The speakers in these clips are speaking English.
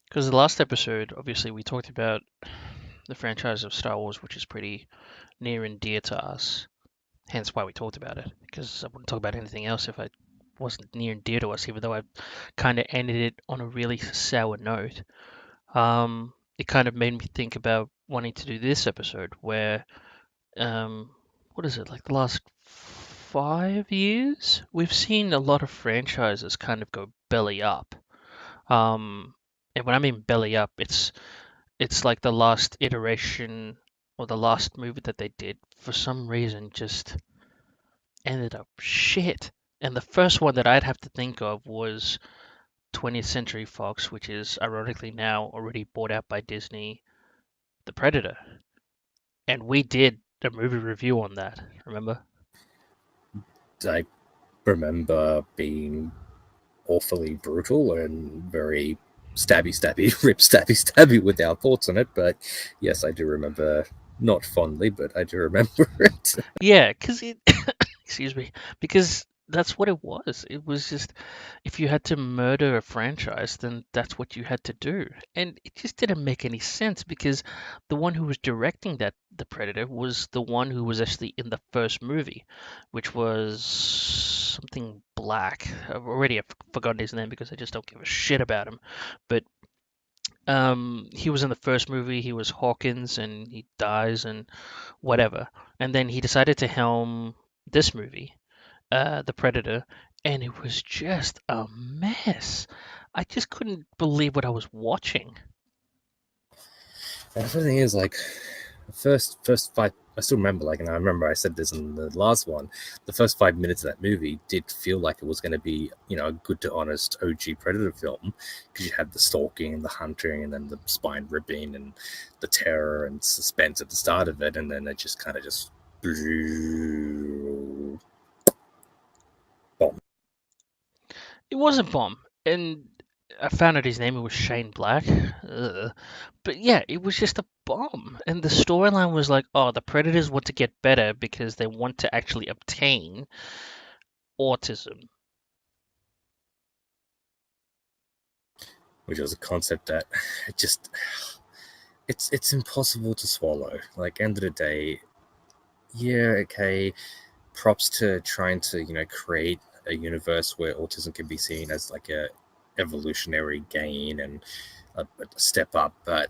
Because the last episode, obviously, we talked about the franchise of Star Wars, which is pretty near and dear to us. Hence why we talked about it. Because I wouldn't talk about anything else if it wasn't near and dear to us, even though I kind of ended it on a really sour note. It kind of made me think about wanting to do this episode where, um, what is it, like the last 5 years? We've seen a lot of franchises kind of go belly up. Um, and when I mean belly up, it's like the last iteration or the last movie that they did for some reason just ended up shit. And the first one that I'd have to think of was 20th Century Fox, which is ironically now already bought out by Disney, The Predator. And we did a movie review on that, remember? I remember being awfully brutal and very stabby, stabby, rip, stabby, stabby with our thoughts on it. But yes, I do remember, not fondly, but I do remember it. Yeah, because it, excuse me, because that's what it was. It was just if you had to murder a franchise, then that's what you had to do. And it just didn't make any sense because the one who was directing that, The Predator, was the one who was actually in the first movie, which was something black. I've forgotten his name because I just don't give a shit about him. But he was in the first movie, he was Hawkins and he dies and whatever. And then he decided to helm this movie, The Predator, and it was just a mess. I just couldn't believe what I was watching. And the thing is, like, first 5, I still remember, like, and I remember I said this in the last one, the first 5 minutes of that movie did feel like it was going to be, a good to honest OG Predator film, because you had the stalking and the hunting and then the spine ripping and the terror and suspense at the start of it, and then it just kind of just bomb. It was a bomb, and I found out his name was Shane Black. Ugh. But yeah, it was just a bomb. And the storyline was like, oh, the Predators want to get better because they want to actually obtain autism. Which was a concept that it just it's impossible to swallow. Like, end of the day, yeah, okay, props to trying to create a universe where autism can be seen as like a evolutionary gain and a step up, but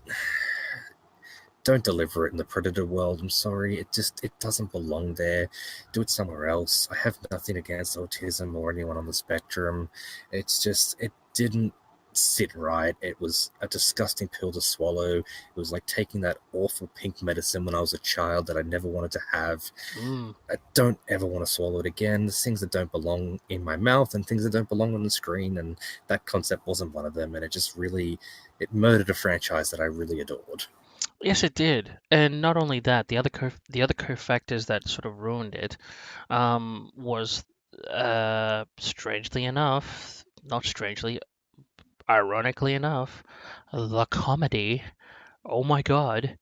don't deliver it in the Predator world. I'm sorry, it doesn't belong there. Do it somewhere else. I have nothing against autism or anyone on the spectrum. It's just it didn't sit right. It was a disgusting pill to swallow. It was like taking that awful pink medicine when I was a child that I never wanted to have. Mm. I don't ever want to swallow it again. There's things that don't belong in my mouth and things that don't belong on the screen, and that concept wasn't one of them. And it just really, it murdered a franchise that I really adored. Yes, it did. And not only that, the other co-factors that sort of ruined it was strangely enough, not strangely, ironically enough, the comedy. Oh my God.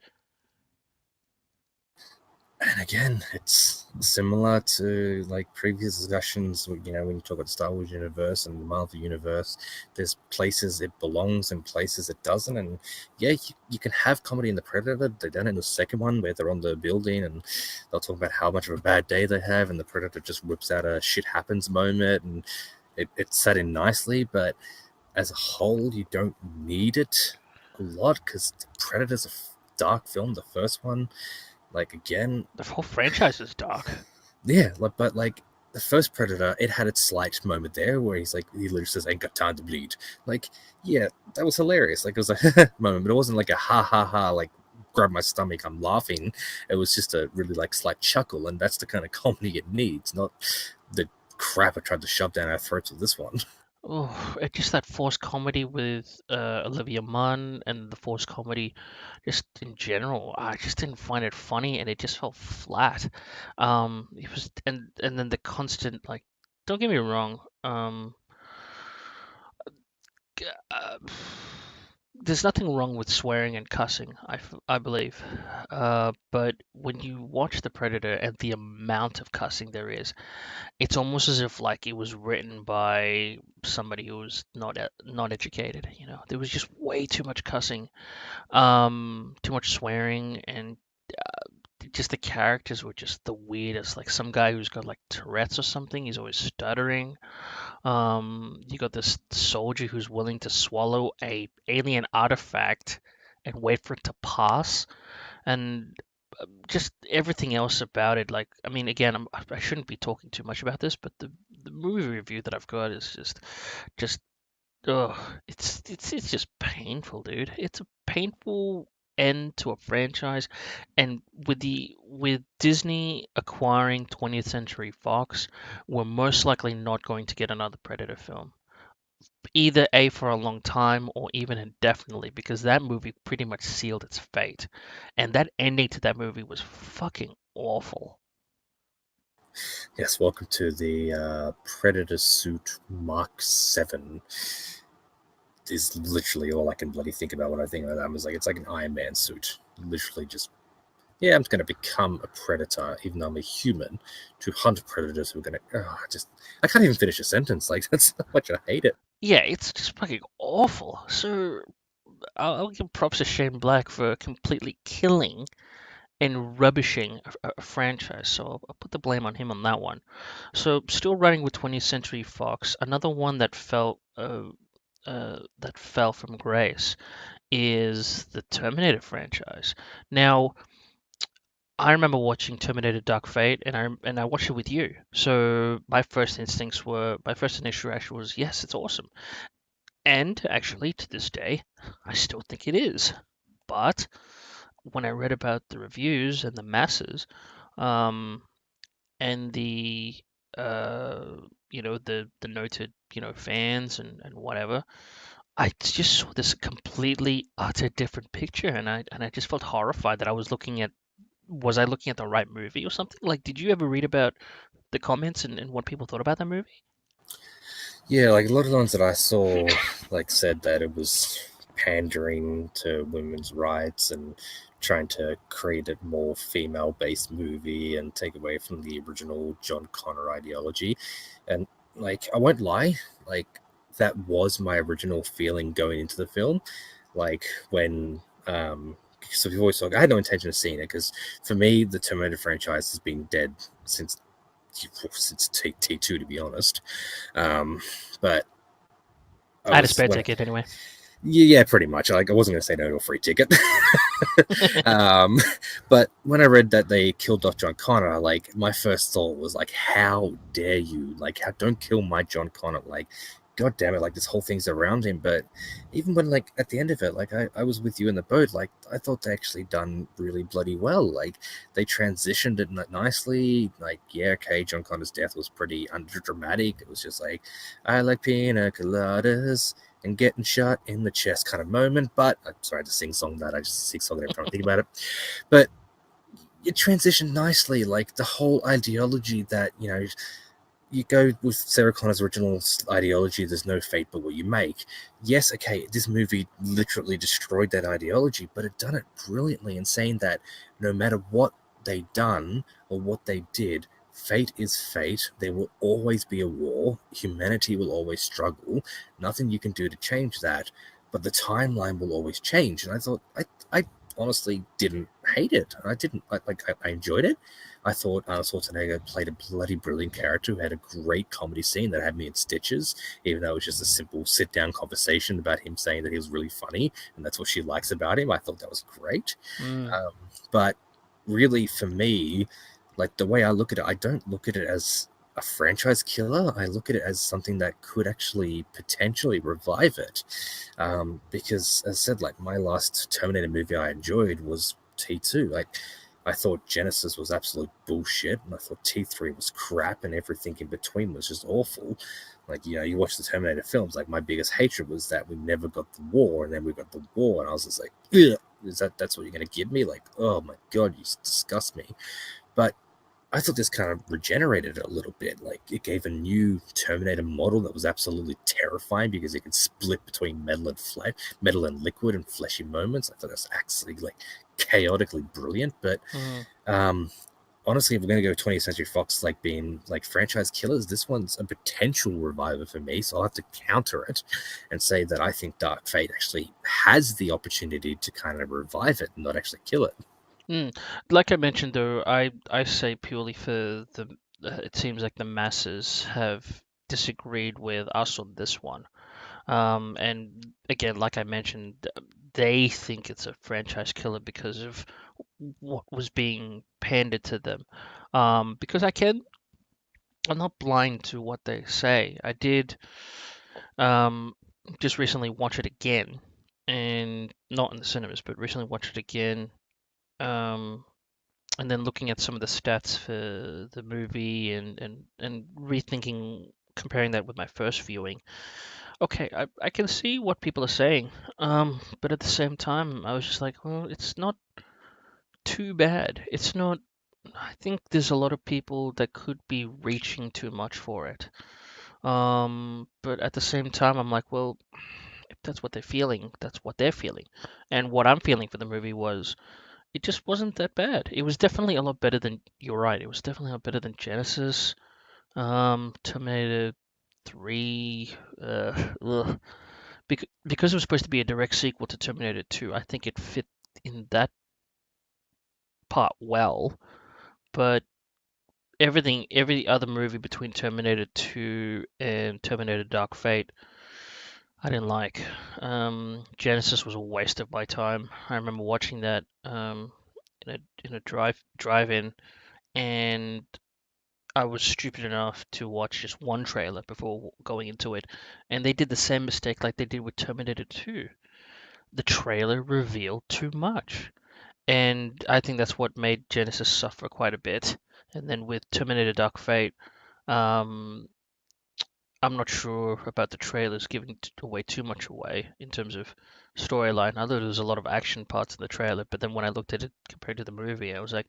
And again, it's similar to like previous discussions. When you talk about the Star Wars universe and the Marvel universe, there's places it belongs and places it doesn't. And yeah, you can have comedy in the Predator. They done it in the second one where they're on the building and they'll talk about how much of a bad day they have, and the Predator just whips out a shit happens moment, and it's set in nicely. But as a whole, you don't need it a lot because the Predator's a dark film. The first one, like, again, The whole franchise is dark. yeah, but like the first Predator, it had its slight moment there where he literally says, "Ain't got time to bleed." Like, yeah, that was hilarious. Like, it was a moment, but it wasn't like a ha ha ha, like grab my stomach, I'm laughing. It was just a really like slight chuckle, and that's the kind of comedy it needs, not the crap I tried to shove down our throats with this one. Oh, it just that forced comedy with Olivia Munn and the forced comedy just in general. I just didn't find it funny and it just felt flat. It was and then the constant like, don't get me wrong, g- uh, there's nothing wrong with swearing and cussing, I believe. But when you watch The Predator and the amount of cussing there is, it's almost as if like it was written by somebody who was not educated. You know, there was just way too much cussing, too much swearing, and just the characters were just the weirdest. Like some guy who's got like Tourette's or something. He's always stuttering. You got this soldier who's willing to swallow a alien artifact and wait for it to pass, and just everything else about it. Like, I mean, again, I shouldn't be talking too much about this, but the movie review that I've got is just ugh, it's just painful, dude. It's a painful end to a franchise, and with Disney acquiring 20th Century Fox, we're most likely not going to get another Predator film. Either A, for a long time, or even indefinitely, because that movie pretty much sealed its fate. And that ending to that movie was fucking awful. Yes, welcome to the Predator Suit Mark 7. Is literally all I can bloody think about when I think about that. I was like, it's like an Iron Man suit. Literally just, yeah, I'm going to become a predator, even though I'm a human, to hunt predators who are going to, I can't even finish a sentence. Like, that's how much I hate it. Yeah, it's just fucking awful. So I'll give props to Shane Black for completely killing and rubbishing a franchise. So I'll put the blame on him on that one. So still running with 20th Century Fox, another one that fell from grace is the Terminator franchise. Now, I remember watching Terminator Dark Fate, and I watched it with you. So my first initial reaction was, yes, it's awesome. And actually, to this day, I still think it is. But when I read about the reviews and the masses, um, and uh, the noted fans and whatever, I just saw this completely utter different picture, and I just felt horrified that was I looking at the right movie or something? Like, did you ever read about the comments and what people thought about that movie? Yeah, like a lot of the ones that I saw, like, said that it was pandering to women's rights and trying to create a more female-based movie and take away from the original John Connor ideology. And like, I won't lie, like that was my original feeling going into the film. Like when so people always talk, I had no intention of seeing it because for me the Terminator franchise has been dead since T2, to be honest. But I I had a was spare when ticket anyway. yeah, pretty much. Like I wasn't going to say no to a free ticket. um, but when I read that they killed off John Connor, like my first thought was like, how dare you? Like, how don't kill my John Connor? Like, god damn it! Like this whole thing's around him. But even when like at the end of it, like I was with you in the boat. Like I thought they actually done really bloody well. Like they transitioned it nicely. Like yeah, okay, John Connor's death was pretty underdramatic. It was just like I like pina coladas and getting shot in the chest kind of moment. But I'm sorry to sing song that. I just sing song every time I think about it. But it transitioned nicely. Like the whole ideology that, you go with Sarah Connor's original ideology, there's no fate but what you make. Yes, okay, this movie literally destroyed that ideology, but it done it brilliantly in saying that no matter what they done or what they did, fate is fate. There will always be a war. Humanity will always struggle. Nothing you can do to change that. But the timeline will always change. And I thought, I honestly didn't hate it. I enjoyed it. I thought Arnold Schwarzenegger played a bloody brilliant character who had a great comedy scene that had me in stitches, even though it was just a simple sit down conversation about him saying that he was really funny and that's what she likes about him. I thought that was great. Mm. But really, for me, like the way I look at it, I don't look at it as a franchise killer. I look at it as something that could actually potentially revive it. Because, as I said, like my last Terminator movie I enjoyed was T2. Like, I thought Genesis was absolute bullshit, and I thought T3 was crap, and everything in between was just awful. Like, you watch the Terminator films, like, my biggest hatred was that we never got the war, and then we got the war, and I was just like, ugh, that's what you're going to give me? Like, oh my god, you disgust me. But I thought this kind of regenerated it a little bit. Like it gave a new Terminator model that was absolutely terrifying because it could split between metal and flesh, metal and liquid in fleshy moments. I thought that's actually like chaotically brilliant. But Mm. um, honestly, if we're going to go 20th Century Fox like being like franchise killers, this one's a potential reviver for me. So I'll have to counter it and say that I think Dark Fate actually has the opportunity to kind of revive it, not actually kill it. Mm. Like I mentioned, though, I say purely for it seems like the masses have disagreed with us on this one. And again, like I mentioned, they think it's a franchise killer because of what was being handed to them. Because I'm not blind to what they say. I did um, just recently watch it again, and not in the cinemas, but recently watched it again. Um, and then looking at some of the stats for the movie and rethinking, comparing that with my first viewing. Okay, I can see what people are saying, but at the same time, I was just like, well, it's not too bad. It's not. I think there's a lot of people that could be reaching too much for it. But at the same time, I'm like, well, if that's what they're feeling, that's what they're feeling. And what I'm feeling for the movie was it just wasn't that bad. It was definitely a lot better than you're right. It was definitely a lot better than Genesis, Terminator 3. Because it was supposed to be a direct sequel to Terminator 2. I think it fit in that part well. But every other movie between Terminator 2 and Terminator Dark Fate, I didn't like. Genesis was a waste of my time. I remember watching that in a drive-in, and I was stupid enough to watch just one trailer before going into it, and they did the same mistake like they did with Terminator 2. The trailer revealed too much, and I think that's what made Genesis suffer quite a bit. And then with Terminator Dark Fate, um, I'm not sure about the trailers giving away too much away in terms of storyline. I thought there was a lot of action parts in the trailer, but then when I looked at it compared to the movie, I was like,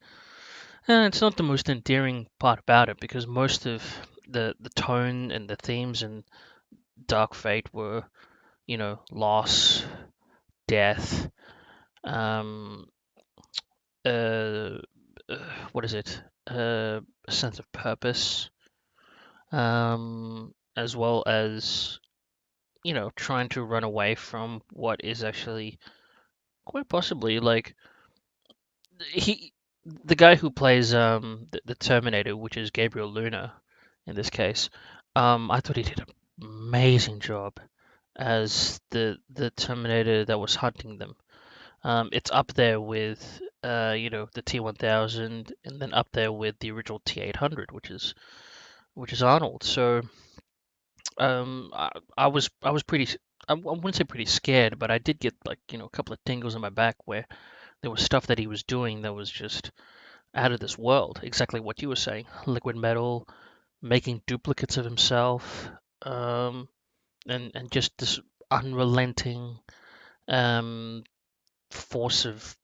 it's not the most endearing part about it because most of the tone and the themes in Dark Fate were, loss, death, um, uh, what is it? A sense of purpose, as well as trying to run away from what is actually quite possibly like he, the guy who plays the Terminator, which is Gabriel Luna in this case. I thought he did an amazing job as the Terminator that was hunting them. It's up there with the T1000, and then up there with the original T800, which is Arnold. So I was pretty. I wouldn't say pretty scared, but I did get like a couple of tingles in my back where there was stuff that he was doing that was just out of this world. Exactly what you were saying. Liquid metal, making duplicates of himself, um, and just this unrelenting force of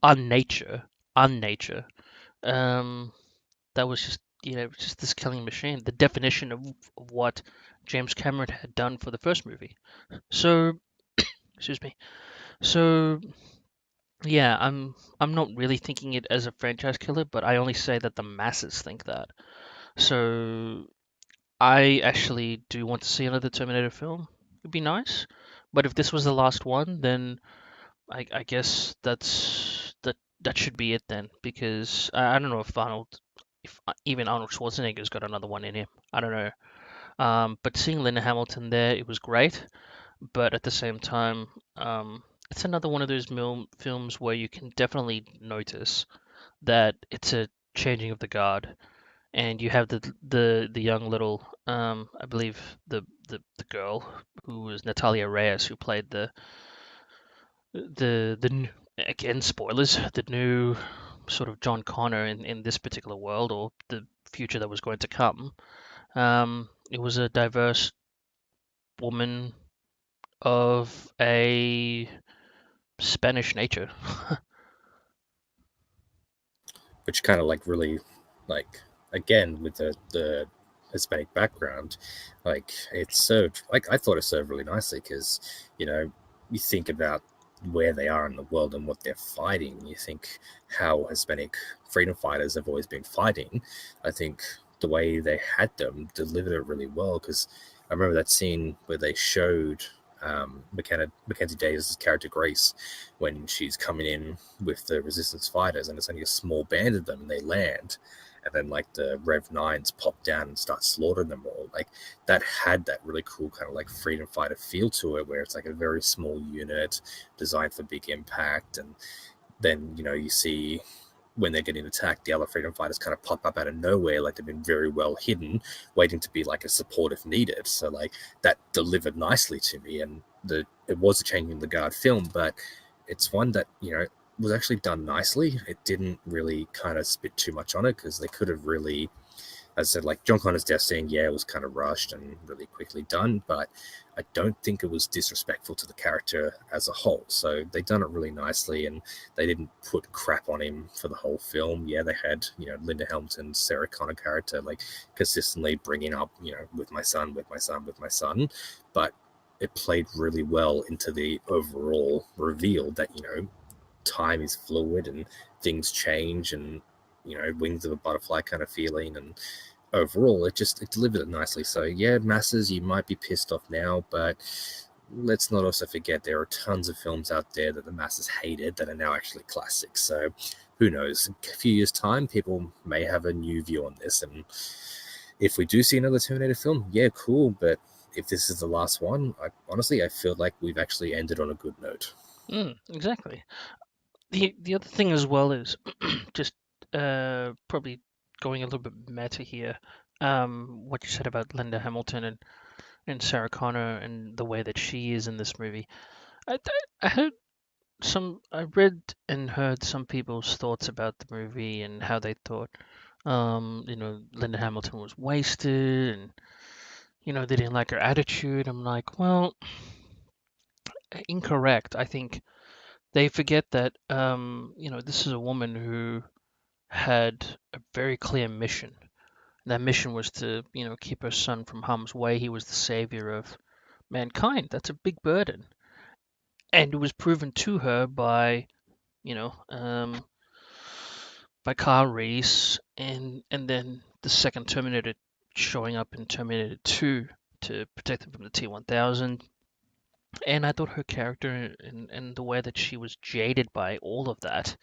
unnature, unnature. Um, that was just this killing machine. The definition of what James Cameron had done for the first movie. So, excuse me. So, yeah, I'm not really thinking it as a franchise killer, but I only say that the masses think that. So, I actually do want to see another Terminator film. It'd be nice. But if this was the last one, then I guess that should be it then, because I don't know if even Arnold Schwarzenegger's got another one in him. I don't know. But seeing Linda Hamilton there, it was great. But at the same time, it's another one of those films where you can definitely notice that it's a changing of the guard, and you have the young little I believe the girl who was Natalia Reyes, who played again, spoilers, the new sort of John Connor in this particular world, or the future that was going to come. It was a diverse woman of a Spanish nature. which kind of like really, like, again with the Hispanic background, like it served, like I thought it served really nicely because, you know, you think about where they are in the world and what they're fighting. You think how Hispanic freedom fighters have always been fighting. I think the way they had them delivered it really well because I remember that scene where they showed Mackenzie Davis' character Grace when she's coming in with the resistance fighters, and it's only a small band of them, and they land, and then like the Rev Nines pop down and start slaughtering them all. Like that had that really cool kind of like freedom fighter feel to it, where it's like a very small unit designed for big impact, and then you know you see when they're getting attacked, the other freedom fighters kind of pop up out of nowhere, like they've been very well hidden, waiting to be like a support if needed. So like that delivered nicely to me, and it was a changing the guard film, but it's one that you know was actually done nicely. It didn't really kind of spit too much on it because they could have really, as I said, like John Connor's death scene, yeah, it was kind of rushed and really quickly done, but I don't think it was disrespectful to the character as a whole. So they done it really nicely, and they didn't put crap on him for the whole film. Yeah, they had, you know, Linda Hamilton's Sarah Connor character like consistently bringing up, you know, with my son, with my son, with my son, but it played really well into the overall reveal that, you know, time is fluid and things change, and you know, wings of a butterfly kind of feeling, and overall it delivered it nicely. So yeah, masses, you might be pissed off now, but let's not also forget there are tons of films out there that the masses hated that are now actually classics. So who knows, in a few years time people may have a new view on this, and if we do see another Terminator film, yeah, cool, but if this is the last one, I feel like we've actually ended on a good note. Exactly. The other thing as well is just probably going a little bit meta here. What you said about Linda Hamilton and Sarah Connor and the way that she is in this movie. I I heard I read and heard some people's thoughts about the movie and how they thought, Linda Hamilton was wasted and they didn't like her attitude. I'm like, well, incorrect. I think they forget that this is a woman who had a very clear mission. That mission was to, keep her son from harm's way. He was the savior of mankind. That's a big burden. And it was proven to her you know, um, by Kyle Reese and then the second Terminator showing up in Terminator 2 to protect him from the T-1000. And I thought her character and the way that she was jaded by all of that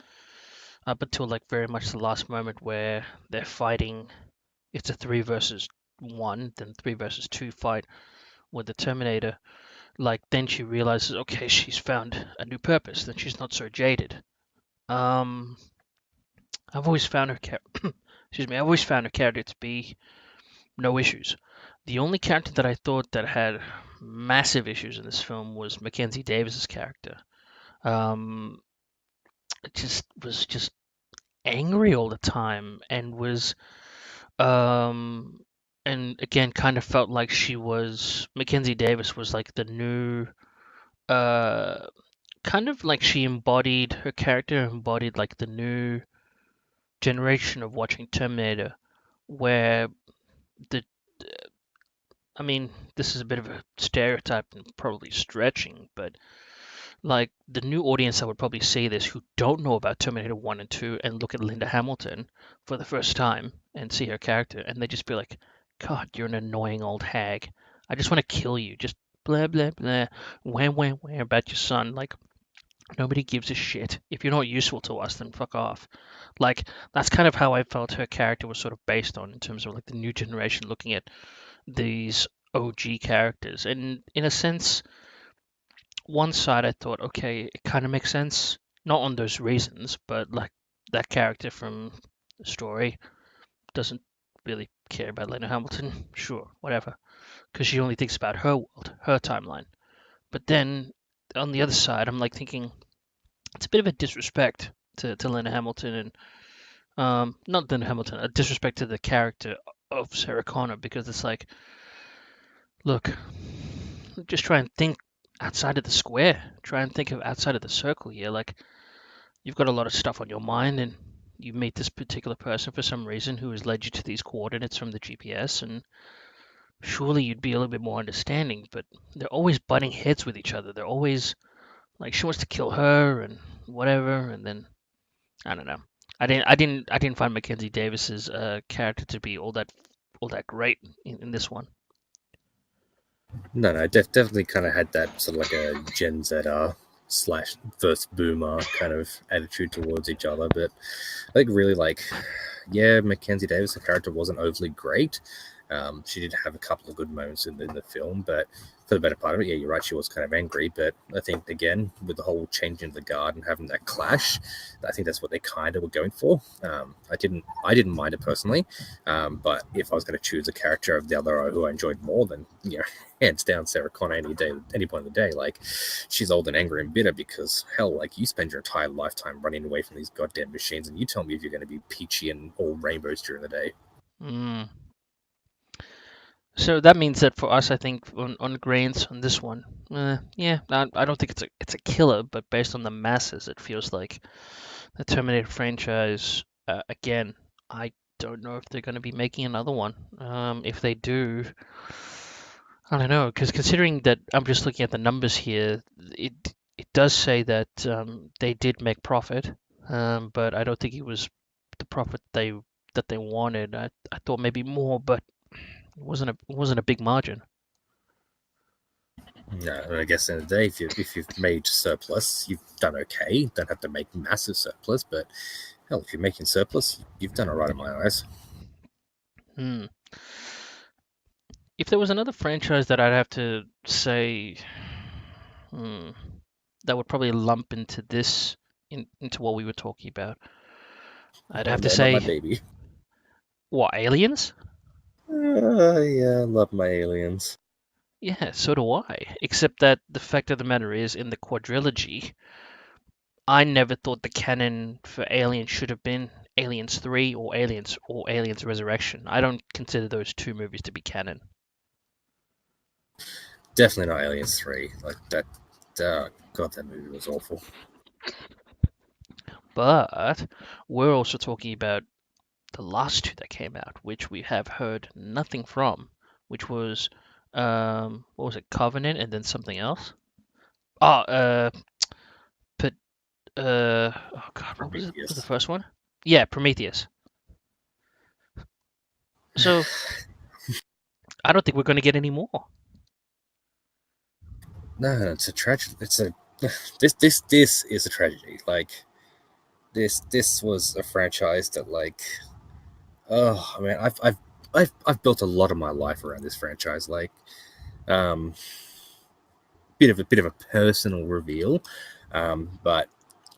up until like very much the last moment where they're fighting. It's a 3 versus 1, then 3 versus 2 fight with the Terminator. Like then she realizes, okay, she's found a new purpose. Then she's not so jaded. Um, I've always found her excuse me. I've always found her character to be no issues. The only character that I thought that had massive issues in this film was Mackenzie Davis's character. Um, just was just angry all the time and was um and again kind of felt like she was Mackenzie Davis was like the new uh kind of like she embodied her character embodied like the new generation of watching Terminator where the I mean this is a bit of a stereotype and probably stretching but like the new audience that would probably see this who don't know about Terminator 1 and 2 and look at Linda Hamilton for the first time and see her character and they just be like, God, you're an annoying old hag. I just want to kill you. Just blah, blah, blah. Wham about your son. Like, nobody gives a shit. If you're not useful to us, then fuck off. Like, that's kind of how I felt her character was sort of based on in terms of like the new generation looking at these OG characters. And in a sense, one side I thought, okay, it kind of makes sense, not on those reasons, but like that character from the story doesn't really care about Lena Hamilton. Sure, whatever, because she only thinks about her world, her timeline. But then on the other side, I'm like thinking it's a bit of a disrespect to Lena Hamilton and not Lena Hamilton, a disrespect to the character of Sarah Connor because it's like, look, just try and think outside of the square. Try and think of outside of the circle here. Like you've got a lot of stuff on your mind and you meet this particular person for some reason who has led you to these coordinates from the GPS, and surely you'd be a little bit more understanding. But they're always butting heads with each other. They're always like she wants to kill her and whatever, and then I don't know. I didn't find Mackenzie Davis's character to be all that great in this one. No, no, definitely kind of had that sort of like a Gen Zer slash first boomer kind of attitude towards each other. But I think really like, yeah, Mackenzie Davis, the character wasn't overly great. She did have a couple of good moments in the film, but for the better part of it, yeah, you're right, she was kind of angry. But I think again, with the whole changing of the guard and having that clash, I think that's what they kind of were going for. I didn't mind it personally, but if I was going to choose a character of the other who I enjoyed more, then hands down Sarah Connor any day, any point of the day. Like, she's old and angry and bitter because hell, like you spend your entire lifetime running away from these goddamn machines, and you tell me if you're going to be peachy and all rainbows during the day. Mm. So that means that for us, I think on grains on this one, yeah, I don't think it's a killer, but based on the masses, it feels like the Terminator franchise. Again, I don't know if they're going to be making another one. If they do, I don't know, because considering that I'm just looking at the numbers here, it it does say that they did make profit, but I don't think it was the profit that they wanted. I thought maybe more, but it wasn't a big margin. No, I guess in the day, if you've made surplus, you've done okay. You don't have to make massive surplus, but hell, if you're making surplus, you've done all right in my eyes. Hmm. If there was another franchise that I'd have to say, hmm, that would probably lump into this into what we were talking about, I'd Oh have to no, not my say, baby. what, Aliens? Yeah, I love my aliens. Yeah, so do I. Except that the fact of the matter is, in the quadrilogy, I never thought the canon for Aliens should have been Aliens 3 or Aliens Resurrection. I don't consider those two movies to be canon. Definitely not Aliens 3. Like that. God, that movie was awful. But we're also talking about the last two that came out, which we have heard nothing from, which was what was it, Covenant, and then something else. Oh, but oh god, what was it? What was the Prometheus. first one? Yeah, Prometheus. So I don't think we're going to get any more. No, no, it's a tragedy. It's a this is a tragedy. Like this was a franchise that I mean I've built a lot of my life around this franchise. Like um bit of a personal reveal. But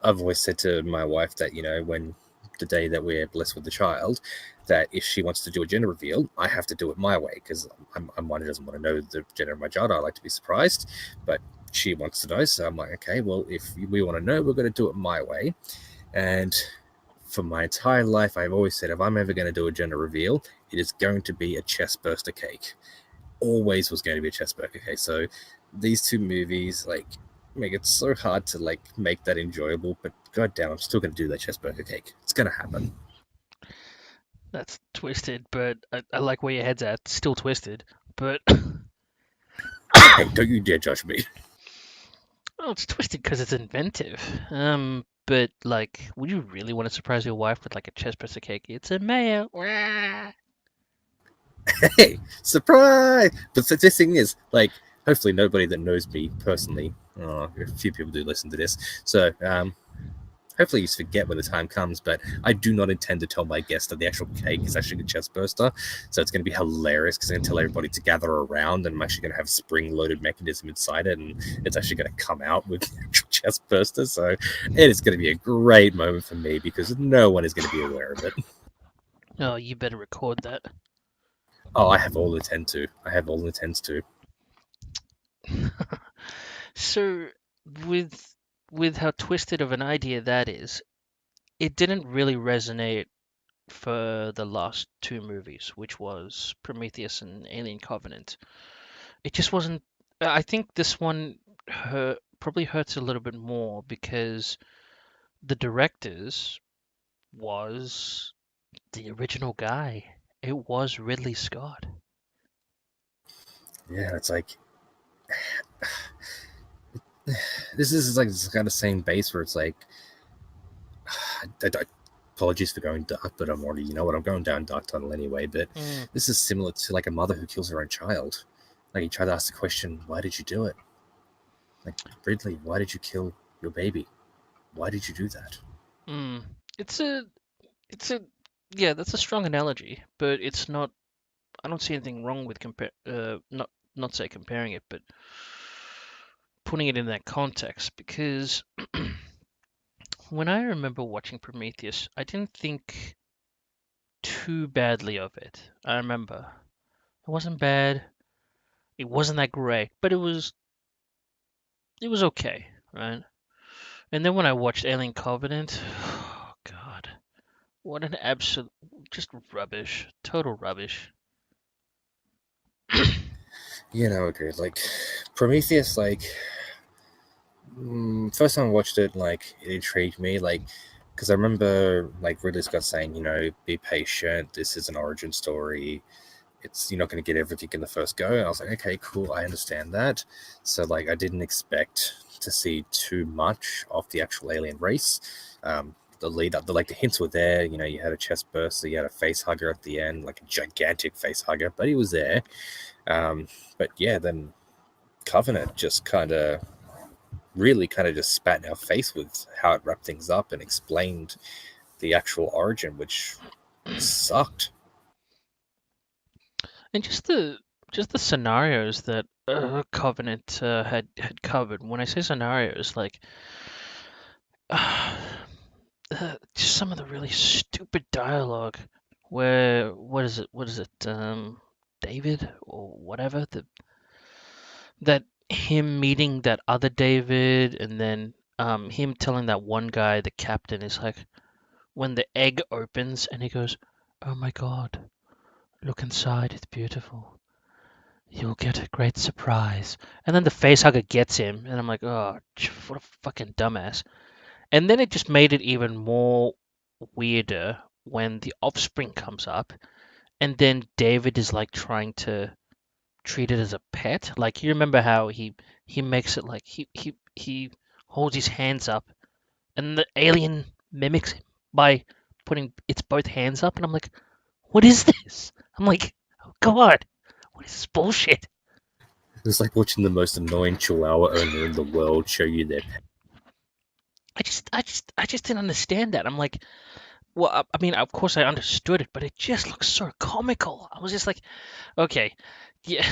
I've always said to my wife that when the day that we're blessed with the child, that if she wants to do a gender reveal, I have to do it my way because I'm one who doesn't want to know the gender of my child. I like to be surprised, but she wants to know, so I'm like, okay, well, if we want to know, we're going to do it my way. And for my entire life, I've always said if I'm ever going to do a gender reveal, it is going to be a chest burster cake. Always was going to be a chest burster cake. So these two movies make it so hard to make that enjoyable. But goddamn, I'm still going to do that chest burger cake. It's going to happen. That's twisted, but I like where your head's at. Still twisted, but Hey, don't you dare judge me. well, it's twisted because it's inventive. But like, would you really want to surprise your wife with like a chest burster cake? It's a mayo. Wah! Hey, surprise! But the thing is, hopefully nobody that knows me personally. Oh, a few people do listen to this, so hopefully you forget when the time comes, but I do not intend to tell my guests that the actual cake is actually a chest burster. So it's going to be hilarious because I'm going to tell everybody to gather around and I'm actually going to have spring loaded mechanism inside it and it's actually going to come out with the actual chest burster. So it is going to be a great moment for me because no one is going to be aware of it. Oh, you better record that. Oh, I have all the intent to. I have all the intents to. So, with how twisted of an idea that is, it didn't really resonate for the last two movies, which was Prometheus and Alien Covenant. It just wasn't. I think this one probably hurts a little bit more because the directors was the original guy. It was Ridley Scott. Yeah, it's like this is like this kind of same base where it's like apologies for going dark, but I'm already, you know what, I'm going down dark tunnel anyway. But Mm, this is similar to like a mother who kills her own child. Like you try to ask the question, why did you do it? Like, Ridley, why did you kill your baby? Why did you do that? mm. It's a, it's a, yeah, that's a strong analogy, but it's not. I don't see anything wrong with not say comparing it, but putting it in that context because when I remember watching Prometheus, I didn't think too badly of it. I remember it wasn't bad. It wasn't that great, but it was okay, right? And then when I watched Alien Covenant, oh God, what an absolute just rubbish, total rubbish. You know, okay, like Prometheus, like first time I watched it, like it intrigued me, like because I remember like Ridley Scott saying, you know, be patient. This is an origin story. It's you're not going to get everything in the first go. And I was like, okay, cool, I understand that. So like, I didn't expect to see too much of the actual alien race. The lead up, the hints were there. You know, you had a chest burster, you had a face hugger at the end, like a gigantic face hugger, but he was there. But yeah, then Covenant just kind of just spat in our face with how it wrapped things up and explained the actual origin, which sucked. And just the scenarios that Covenant had covered. When I say scenarios, like just some of the really stupid dialogue, where what is it, David or whatever, that him meeting that other David, and then him telling that one guy, the captain, is like when the egg opens and he goes, "Oh my God, look inside, it's beautiful. You'll get a great surprise." And then the facehugger gets him, and I'm like, "Oh, what a fucking dumbass." And then it just made it even more weirder when the offspring comes up, and then David is like trying to treat it as a pet. Like you remember how he makes it like he holds his hands up, and the alien mimics him by putting its both hands up, and I'm like, what is this? I'm like, oh God, what is this bullshit? It's like watching the most annoying chihuahua owner in the world show you their pet. I just didn't understand that. I'm like, well, I mean, of course I understood it, but it just looks so comical. I was just like, okay, yeah,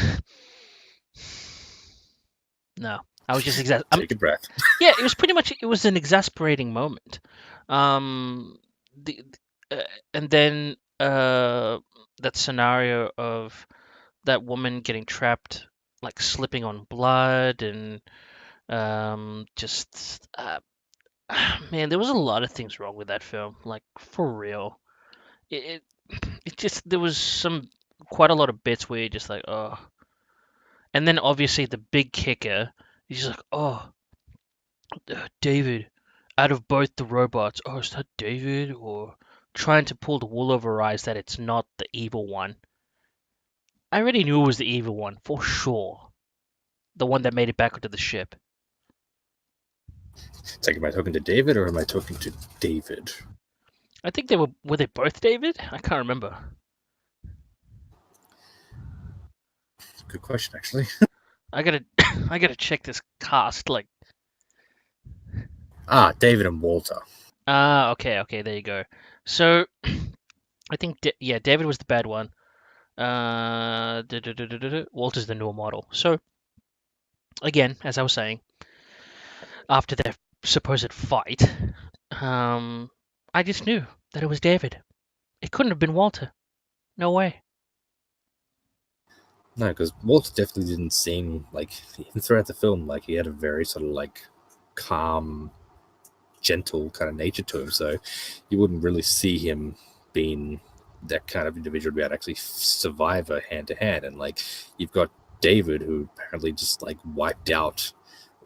no. I was just Take a breath. yeah, it was pretty much it was an exasperating moment. Um, the and then that scenario of that woman getting trapped, like slipping on blood, and just man, there was a lot of things wrong with that film, like for real. It it just there was some quite a lot of bits where you're just like, oh, and then obviously the big kicker is just like, oh, David, out of both the robots, oh, is that David? Or trying to pull the wool over our eyes that it's not the evil one. I already knew it was the evil one, for sure. The one that made it back onto the ship. It's like, am I talking to David or am I talking to David? I think were they both David? I can't remember. Good question, actually. I gotta I gotta check this cast. Like, David and Walter. okay, there you go. So I think yeah, David was the bad one. Walter's the newer model. So again, as I was saying, after their supposed fight, um, I just knew that it was David. It couldn't have been Walter. No way. No, because Walter definitely didn't seem like throughout the film like he had a very sort of like calm, gentle kind of nature to him. So you wouldn't really see him being that kind of individual to be able to actually survive a hand to hand. And like you've got David, who apparently just like wiped out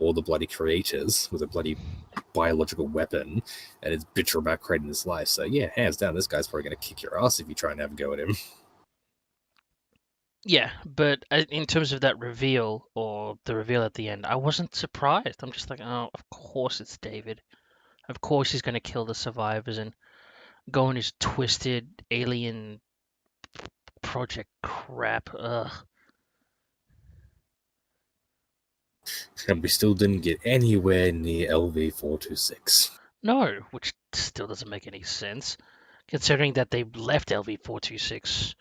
all the bloody creators with a bloody biological weapon, and is bitter about creating this life. So yeah, hands down, this guy's probably going to kick your ass if you try and have a go at him. Yeah, but in terms of that reveal or the reveal at the end, I wasn't surprised. I'm just like, oh, of course it's David. Of course he's going to kill the survivors and go on his twisted alien project crap. Ugh. And we still didn't get anywhere near LV-426. No, which still doesn't make any sense, considering that they left LV-426.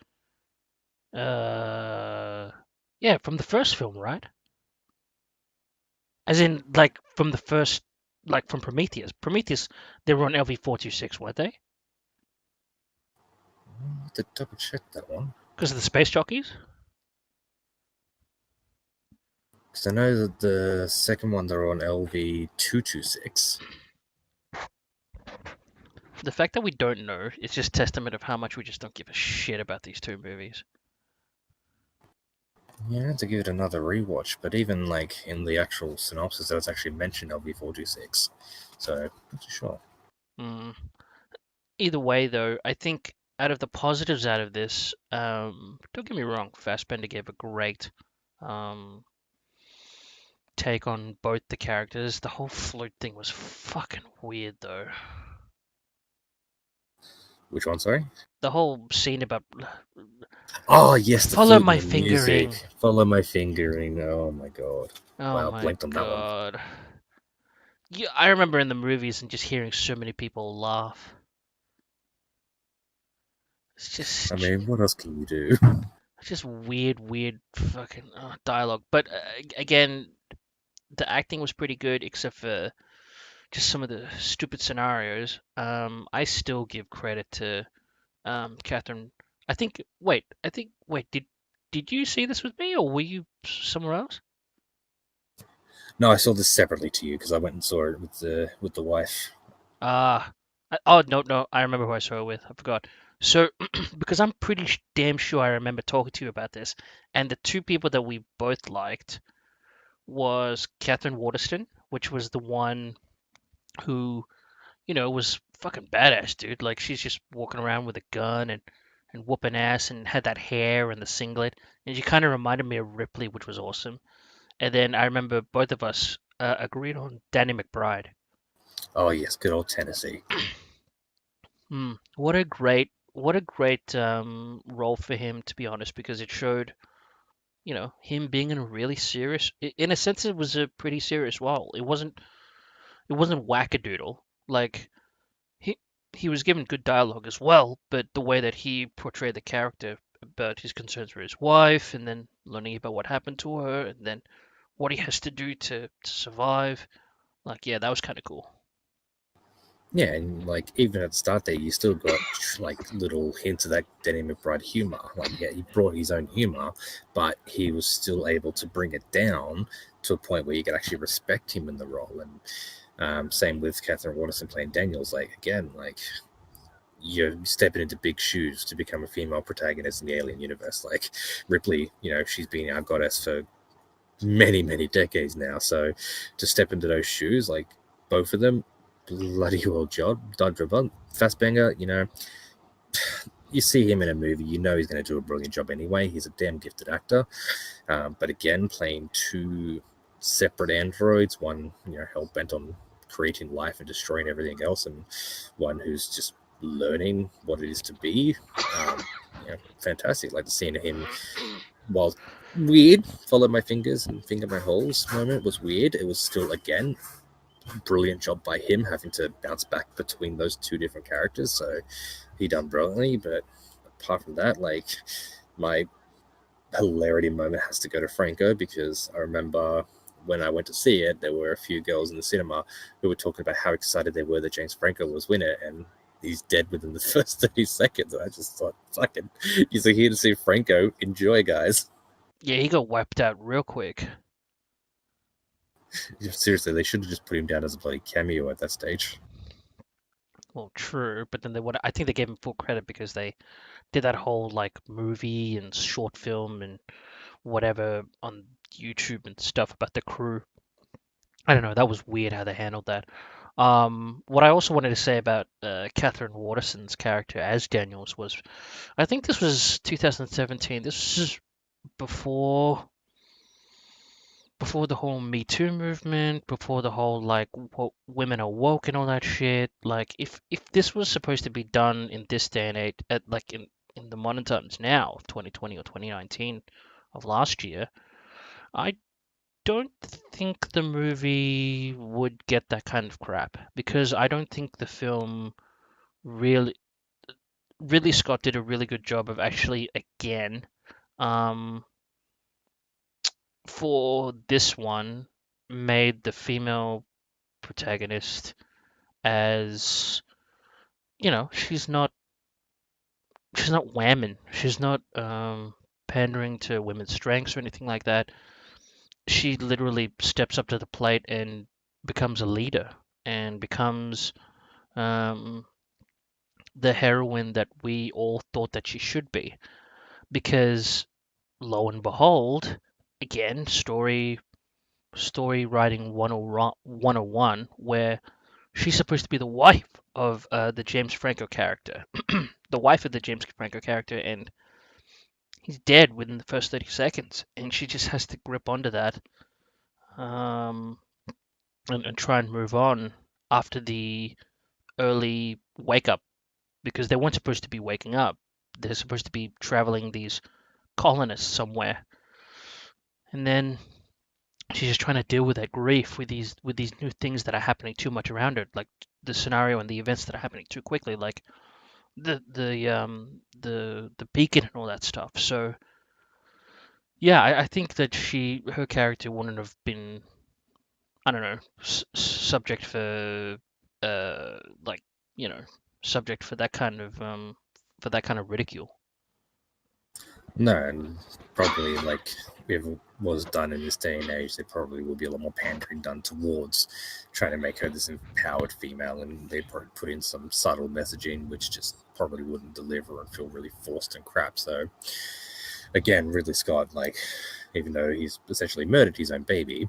Uh, yeah, from the first film, right? As in, like from the first, like from Prometheus. Prometheus, they were on LV-426, weren't they? I'll have to double check that one. Because of the space jockeys. Because I know that the second one they're on LV-226. The fact that we don't know is just testament of how much we just don't give a shit about these two movies. Yeah, I had to give it another rewatch, but even like in the actual synopsis, that's actually mentioned LV-426. So, not too sure. Mm. Either way, though, I think out of the positives out of this, don't get me wrong, Fassbender gave a great um, take on both the characters. The whole flute thing was fucking weird, though. Which one, sorry? The whole scene about Oh, yes, the follow flute my and the music. fingering. Follow my fingering. Oh my god. Oh Wow, my blanked on that one. god. Yeah, I remember in the movies and just hearing so many people laugh. It's I just mean, what else can you do? just weird fucking dialogue. But again, the acting was pretty good, except for just some of the stupid scenarios. I still give credit to Catherine. I think. Wait. I think. Wait. Did you see this with me, or were you somewhere else? No, I saw this separately to you because I went and saw it with the wife. Ah. Oh no. I remember who I saw it with. I forgot. So, because I'm pretty damn sure I remember talking to you about this, and the two people that we both liked was Catherine Waterston, which was the one who, was fucking badass, dude. Like she's just walking around with a gun and whooping ass and had that hair and the singlet, and she kind of reminded me of Ripley, which was awesome. And then I remember both of us agreed on Danny McBride. Oh yes, good old Tennessee. What a great role for him, to be honest, because it showed, him being in a really serious, in a sense, it was a pretty serious role. It wasn't wackadoodle. Like he he was given good dialogue as well, but the way that he portrayed the character about his concerns for his wife, and then learning about what happened to her, and then what he has to do to survive, like yeah, that was kind of cool. Yeah, and like even at the start there, you still got like little hints of that Danny McBride humor. Like, yeah, he brought his own humor, but he was still able to bring it down to a point where you could actually respect him in the role. And same with Catherine Waterston playing Daniels. Like again, like you're stepping into big shoes to become a female protagonist in the Alien universe. Like Ripley, she's been our goddess for many decades now. So to step into those shoes, like both of them, bloody well job. Fassbender, you see him in a movie, he's going to do a brilliant job anyway. He's a damn gifted actor. But again, playing two separate androids, one hell bent on creating life and destroying everything else, and one who's just learning what it is to be. Fantastic. Like the scene of him, while weird, follow my fingers and finger my holes moment was weird. It was still again brilliant job by him having to bounce back between those two different characters. So he done brilliantly. But apart from that, like my hilarity moment has to go to Franco, because I remember when I went to see it, there were a few girls in the cinema who were talking about how excited they were that James Franco was winner, and he's dead within the first 30 seconds. And I just thought, fucking, you're here to see Franco. Enjoy, guys. Yeah, he got wiped out real quick. Seriously, they should have just put him down as a bloody cameo at that stage. Well, true, but then I think they gave him full credit because they did that whole like movie and short film and whatever on YouTube and stuff about the crew. I don't know. That was weird how they handled that. What I also wanted to say about Catherine Waterson's character as Daniels was, I think this was 2017. This is before before the whole Me Too movement, before the whole like women are woke and all that shit. Like if this was supposed to be done in this day and age, at like in the modern times now, 2020 or 2019 of last year, I don't think the movie would get that kind of crap because I don't think the film really really Scott did a really good job of actually again um for this one made the female protagonist as she's not whamming, she's not pandering to women's strengths or anything like that. She literally steps up to the plate and becomes a leader and becomes um the heroine that we all thought that she should be. Because lo and behold, again, story writing 101, where she's supposed to be the wife of the James Franco character, the wife of the James Franco character, and he's dead within the first 30 seconds, and she just has to grip onto that, um, and try and move on after the early wake up, because they weren't supposed to be waking up. They're supposed to be traveling these colonists somewhere, and then she's just trying to deal with that grief with these new things that are happening too much around her, like the scenario and the events that are happening too quickly, like the beacon and all that stuff. So yeah, I think that her character wouldn't have been, I don't know, subject for like you know subject for that kind of ridicule. No, and probably like if it was done in this day and age, there probably would be a lot more pandering done towards trying to make her this empowered female, and they probably put in some subtle messaging which just probably wouldn't deliver and feel really forced and crap. So again, Ridley Scott, like even though he's essentially murdered his own baby,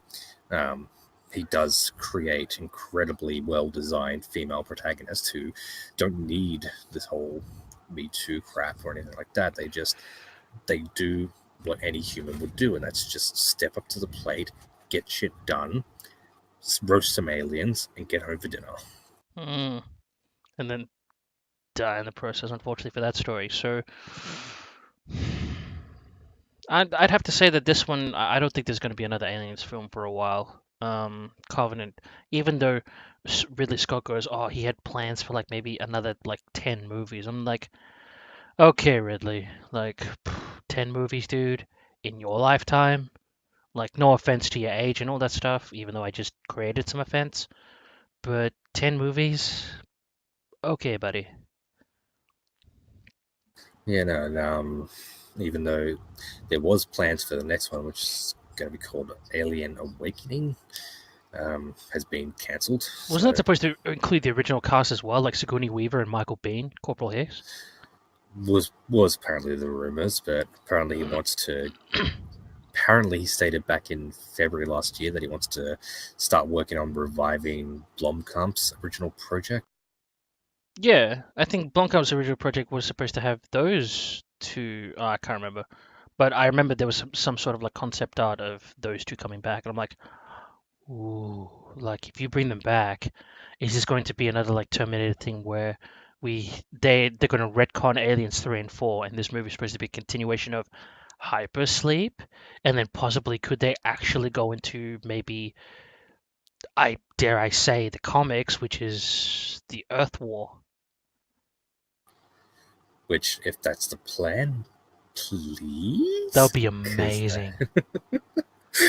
um, he does create incredibly well designed female protagonists who don't need this whole Me Too crap or anything like that. They do what any human would do, and that's just step up to the plate, get shit done, roast some aliens, and get home for dinner. Mm. And then die in the process, unfortunately, for that story. So I'd have to say that this one, I don't think there's going to be another Aliens film for a while. Covenant, even though Ridley Scott goes, oh, he had plans for like maybe another like 10 movies. I'm like, okay, Ridley, like 10 movies, dude, in your lifetime. Like, no offense to your age and all that stuff, even though I just created some offense, but 10 movies, okay, buddy. Yeah, no, and, even though there was plans for the next one, which is going to be called Alien Awakening, has been cancelled. Wasn't that So supposed to include the original cast as well, like Sigourney Weaver and Michael Biehn, Corporal Hicks? was apparently the rumors, but apparently he wants to. Apparently, he stated back in February last year that he wants to start working on reviving Blomkamp's original project. Yeah, I think Blomkamp's original project was supposed to have those two. I can't remember, but I remember there was some sort of like concept art of those two coming back, and I'm like, ooh, like if you bring them back, is this going to be another like Terminator thing where they're going to retcon Aliens 3 and 4, and this movie's supposed to be a continuation of Hypersleep, and then possibly could they actually go into maybe, I dare I say, the comics, which is the Earth War. Which, if that's the plan, That would please, be because amazing.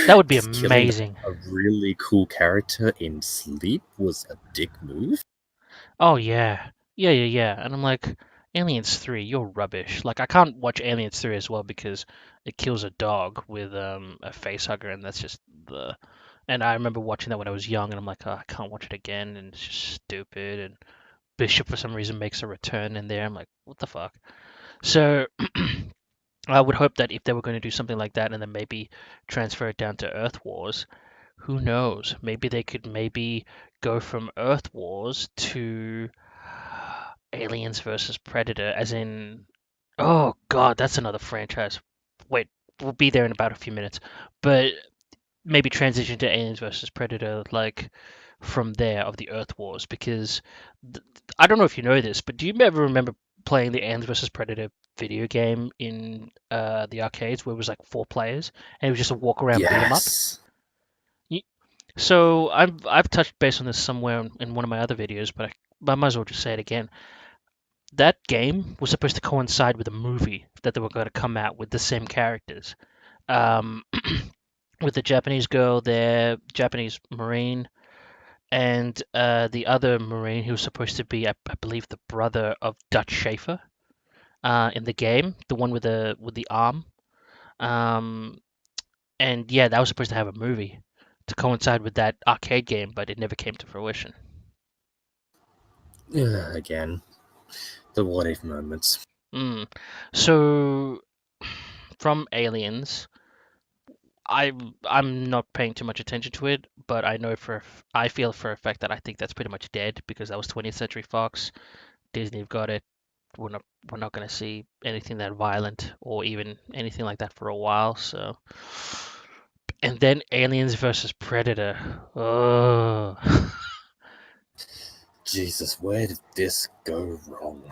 That would be killing amazing. a really cool character in sleep was a dick move. Oh yeah. Yeah, yeah, yeah. And I'm like, Aliens 3, you're rubbish. Like I can't watch Aliens 3 as well because it kills a dog with a face hugger, and that's just the and I remember watching that when I was young, and I'm like, oh, I can't watch it again, and it's just stupid, and Bishop for some reason makes a return in there. I'm like, what the fuck? So I would hope that if they were going to do something like that and then maybe transfer it down to Earth Wars, Who knows? Maybe they could maybe go from Earth Wars to Aliens versus Predator, as in, oh god, that's another franchise. Wait, we'll be there in about a few minutes, but maybe transition to Aliens versus Predator, like from there of the Earth Wars, because th- I don't know if you know this, but do you ever remember playing the Aliens versus Predator video game in the arcades where it was like 4 players and it was just a walk around beat 'em up? Yes. So I've touched base on this somewhere in one of my other videos, but I might as well just say it again. That game was supposed to coincide with a movie that they were going to come out with the same characters, um, with the Japanese girl there, Japanese Marine, and the other Marine who was supposed to be, I believe, the brother of Dutch Schaefer in the game, the one with the arm. Um, and yeah, that was supposed to have a movie to coincide with that arcade game, but it never came to fruition. Again, the what if moments. Mm. So from Aliens, I'm not paying too much attention to it, but I feel for a fact that I think that's pretty much dead because that was 20th Century Fox. Disney have got it. We're not going to see anything that violent or even anything like that for a while. So, and then Aliens versus Predator. Oh, Jesus, where did this go wrong?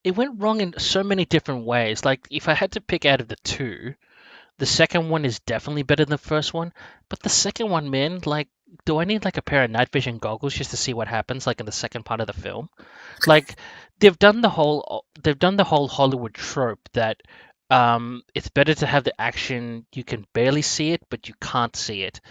it went wrong in so many different ways. Like if I had to pick out of the two, the second one is definitely better than the first one, but the second one, man, like, do I need like a pair of night vision goggles just to see what happens like in the second part of the film? Like, they've done the whole Hollywood trope that it's better to have the action you can barely see it, but you can't see it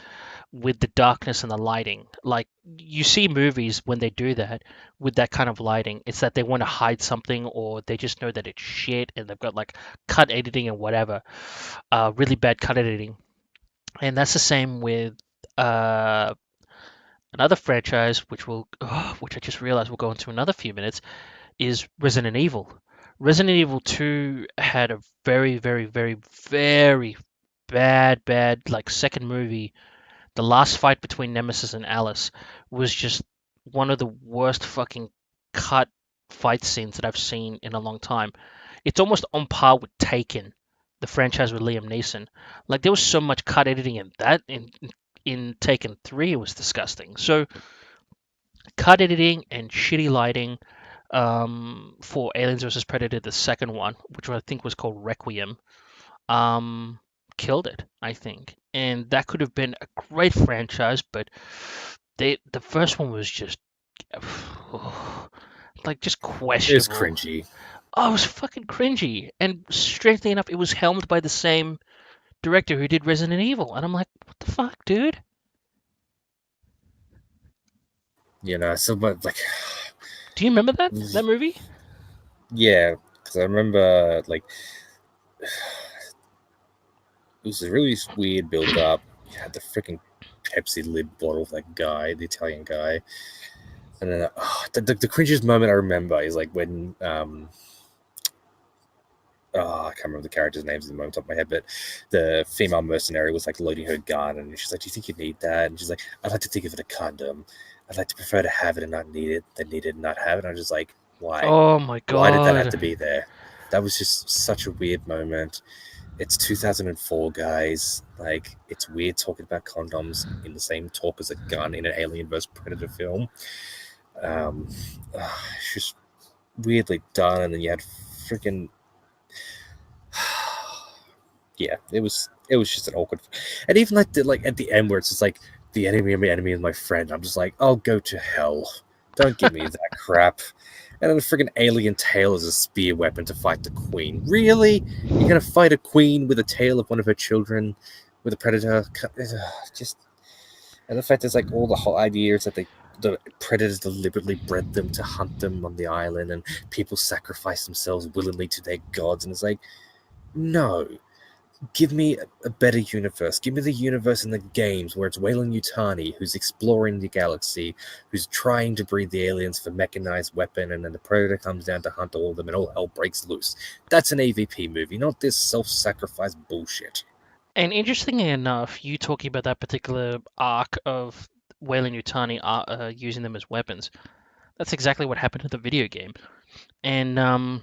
with the darkness and the lighting. Like you see movies when they do that with that kind of lighting, it's that they want to hide something or they just know that it's shit and they've got like cut editing and whatever, really bad cut editing. And that's the same with uh, another franchise, which I just realized we'll go into another few minutes, is Resident Evil. Resident Evil 2 had a very, very, very, very bad, like second movie. The last fight between Nemesis and Alice was just one of the worst fucking cut fight scenes that I've seen in a long time. It's almost on par with Taken, the franchise with Liam Neeson. Like there was so much cut editing in that in Taken 3, it was disgusting. So cut editing and shitty lighting for Aliens vs Predator, the second one, which I think was called Requiem, um, killed it, I think. And that could have been a great franchise, but the first one was just like just It was questionable. cringy. Oh, it was fucking cringy. And strangely enough, it was helmed by the same director who did Resident Evil. And I'm like, what the fuck, dude? So but like, Do you remember that movie? yeah, because I remember like it was a really weird build up. You had the freaking Pepsi lid bottle of that guy, the Italian guy, and then the cringiest moment I remember is like when I can't remember the characters' names at the moment, top of my head, but the female mercenary was like loading her gun, and she's like, "Do you think you need that?" And she's like, "I'd like to think of it a condom. I'd like to prefer to have it and not need it than need it and not have it." And I'm just like, "Why? Oh my Why did that have god. to be there?" That was just such a weird moment. It's 2004, guys. Like, it's weird talking about condoms in the same talk as a gun in an Alien vs Predator film. Um, it's just weirdly done, and then you had freaking yeah, it was just an awkward, and even like at the end where it's just like the enemy of my enemy is my friend. I'm just like, oh, go to hell! Don't give me that crap. And then the freaking alien tail is a spear weapon to fight the queen. Really? You're gonna fight a queen with the tail of one of her children with a predator? Just and the fact is like all the whole idea is that the predators deliberately bred them to hunt them on the island, and people sacrifice themselves willingly to their gods, and it's like, no, give me a better universe. Give me the universe in the games where it's Wayland Yutani who's exploring the galaxy, who's trying to breed the aliens for mechanized weapon, and then the Predator comes down to hunt all of them and all hell breaks loose. That's an AVP movie, not this self-sacrifice bullshit. And interestingly enough, you talking about that particular arc of Weyland Yutani using them as weapons. That's exactly what happened in the video game. And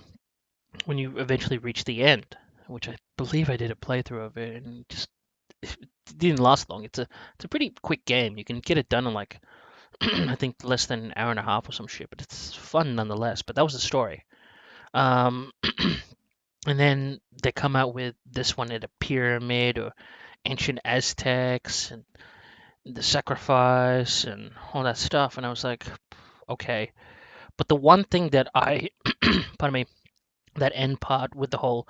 when you eventually reach the end, which I believe I did a playthrough of it, and just it didn't last long. It's a pretty quick game. You can get it done in like I think less than an hour and a half or some shit, but it's fun nonetheless. But that was the story. Um, and then they come out with this one at a pyramid or ancient Aztecs and the sacrifice and all that stuff, and I was like, okay. But the one thing that I, pardon me, that end part with the whole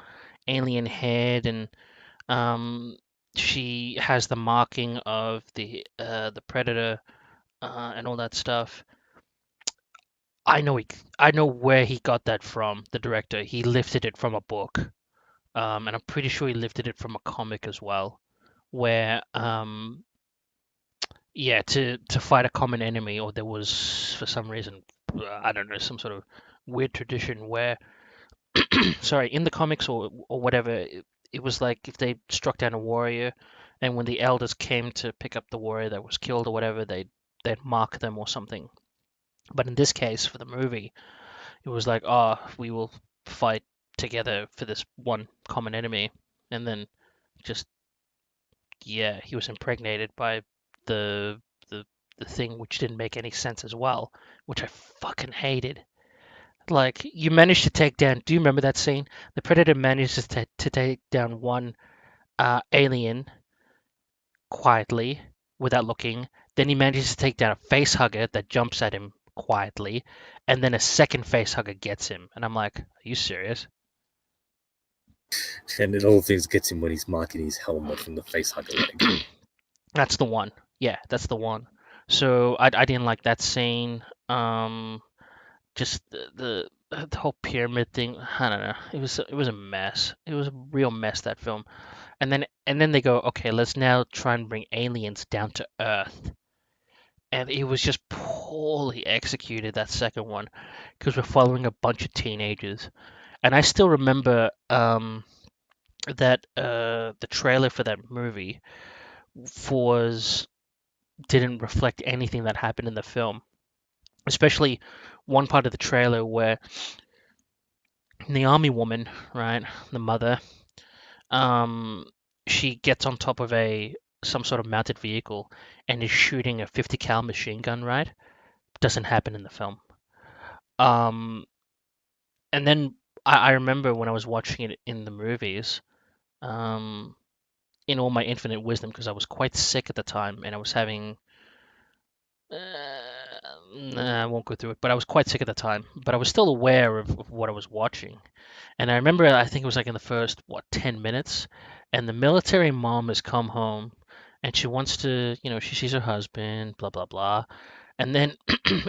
alien head and um, she has the marking of the predator and all that stuff. I know where he got that from. The director, he lifted it from a book, and I'm pretty sure he lifted it from a comic as well, where yeah, to fight a common enemy, or there was for some reason, I don't know, some sort of weird tradition where, sorry, in the comics or whatever, it was like if they struck down a warrior, and when the elders came to pick up the warrior that was killed or whatever, they'd mark them or something. But in this case, for the movie, it was like, oh, we will fight together for this one common enemy, and then just yeah, he was impregnated by the the the thing, which didn't make any sense as well, which I fucking hated. Like you managed to take down. Do you remember that scene? The predator manages to take down one alien quietly without looking. Then he manages to take down a face hugger that jumps at him quietly, and then a second face hugger gets him. And I'm like, are you serious? And it all things gets him when he's marking his helmet from the face hugger leg. That's the one. Yeah, that's the one. So I didn't like that scene. Just the whole pyramid thing. I don't know. It was a mess. It was a real mess, that film. And then they go, okay, let's now try and bring aliens down to Earth. And it was just poorly executed, that second one, because we're following a bunch of teenagers. And I still remember that the trailer for that movie was didn't reflect anything that happened in the film, especially one part of the trailer where the army woman, right, the mother, um, she gets on top of a some sort of mounted vehicle and is shooting a 50 cal machine gun, right? Doesn't happen in the film. Um, and then I remember when I was watching it in the movies, um, in all my infinite wisdom, because I was quite sick at the time and I was having nah, I won't go through it, but I was quite sick at the time. But I was still aware of what I was watching. And I remember, I think it was like in the first, what, 10 minutes, and the military mom has come home and she wants to, she sees her husband, blah, blah, blah. And then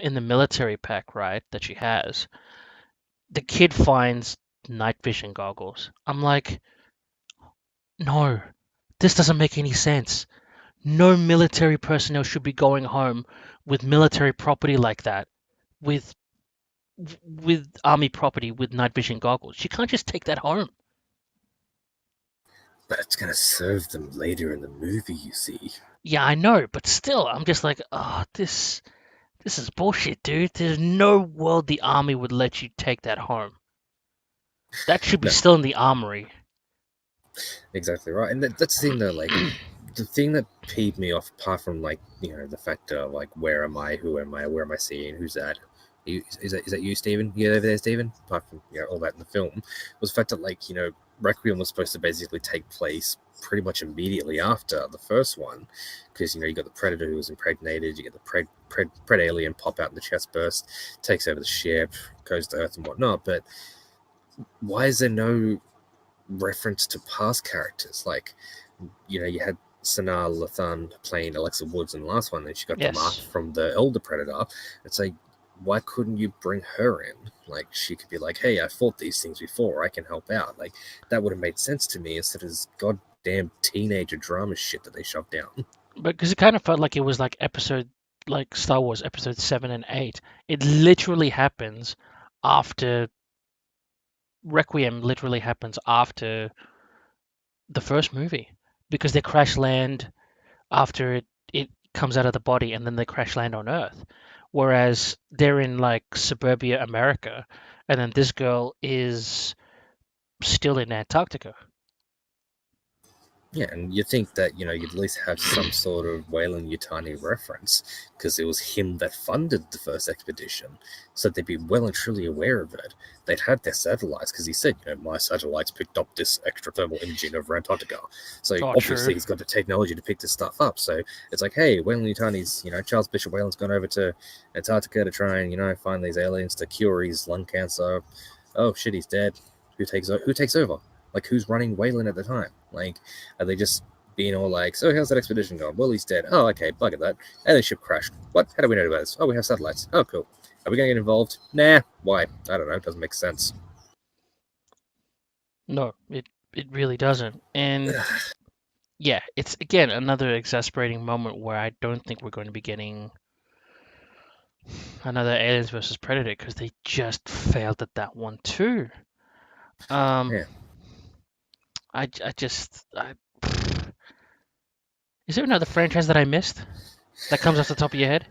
in the military pack, right, that she has, the kid finds night vision goggles. I'm like, no, this doesn't make any sense. No military personnel should be going home with military property like that, with with army property with night vision goggles. You can't just take that home. But it's going to serve them later in the movie, you see. Yeah, I know, but still, I'm just like, oh, this is bullshit, dude. There's no world the army would let you take that home. That should be No, still in the armory. exactly right. And that's the thing, though, like, the thing that peeved me off, apart from, like, the fact of, like, where am I, who am I, where am I seeing, who's that? Is that you, Stephen? You over there, Stephen? Apart from all that in the film, was the fact that, like, Requiem was supposed to basically take place pretty much immediately after the first one, because you got the Predator who was impregnated, you get the pred alien pop out in the chest burst, takes over the ship, goes to Earth and whatnot. But why is there no reference to past characters? Like, you had Sanaa Lathan playing Alexa Woods in the last one, and she got the mark Yes, from the Elder Predator. It's like, why couldn't you bring her in? Like, she could be like, hey, I fought these things before, I can help out. Like, that would have made sense to me instead of this goddamn teenager drama shit that they shoved down. but because it kind of felt like it was like episode, like Star Wars episode 7 and 8. It literally happens after Requiem. Literally happens after the first movie. because they crash land after it comes out of the body and then they crash land on Earth. Whereas they're in like suburbia America, and then this girl is still in Antarctica. Yeah, and you think that, you'd at least have some sort of Weyland Yutani reference, because it was him that funded the first expedition, so they'd be well and truly aware of it. They'd had their satellites, because he said, my satellites picked up this extra thermal imaging over Antarctica. So Oh, true. obviously he's got the technology to pick this stuff up. So it's like, hey, Weyland Yutani's, Charles Bishop Weyland's gone over to Antarctica to try and, find these aliens to cure his lung cancer. Oh shit, he's dead. Who takes over? Like, who's running Weyland at the time? Like, are they just being all like, so how's that expedition going? Well, he's dead. Oh, okay, bugger that. And the ship crashed. What? How do we know about this? Oh, we have satellites. Oh, cool. Are we going to get involved? Nah. Why? I don't know. It doesn't make sense. No, it really doesn't. And yeah, it's again another exasperating moment where I don't think we're going to be getting another Aliens versus Predator because they just failed at that one too. Um, Yeah. I just is there another franchise that I missed that comes off the top of your head?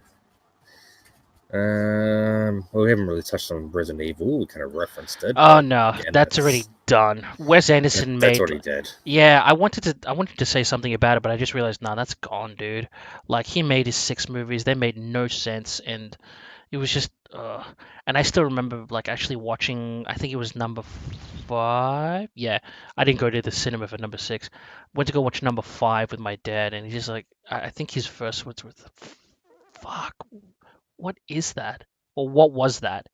Well, we haven't really touched on Resident Evil. We kind of referenced it, Oh but no, again, that's already done. Wes Anderson that's made. already dead. Yeah, I wanted to say something about it, but I just realized, nah, that's gone, dude. Like he made his 6 movies, they made no sense, and it was just. And I still remember like actually watching. I think it was number 5. Yeah, I didn't go to the cinema for number 6. Went to go watch number 5 with my dad, and he's just like, I think his first words were, "Fuck, what is that? Or what was that?"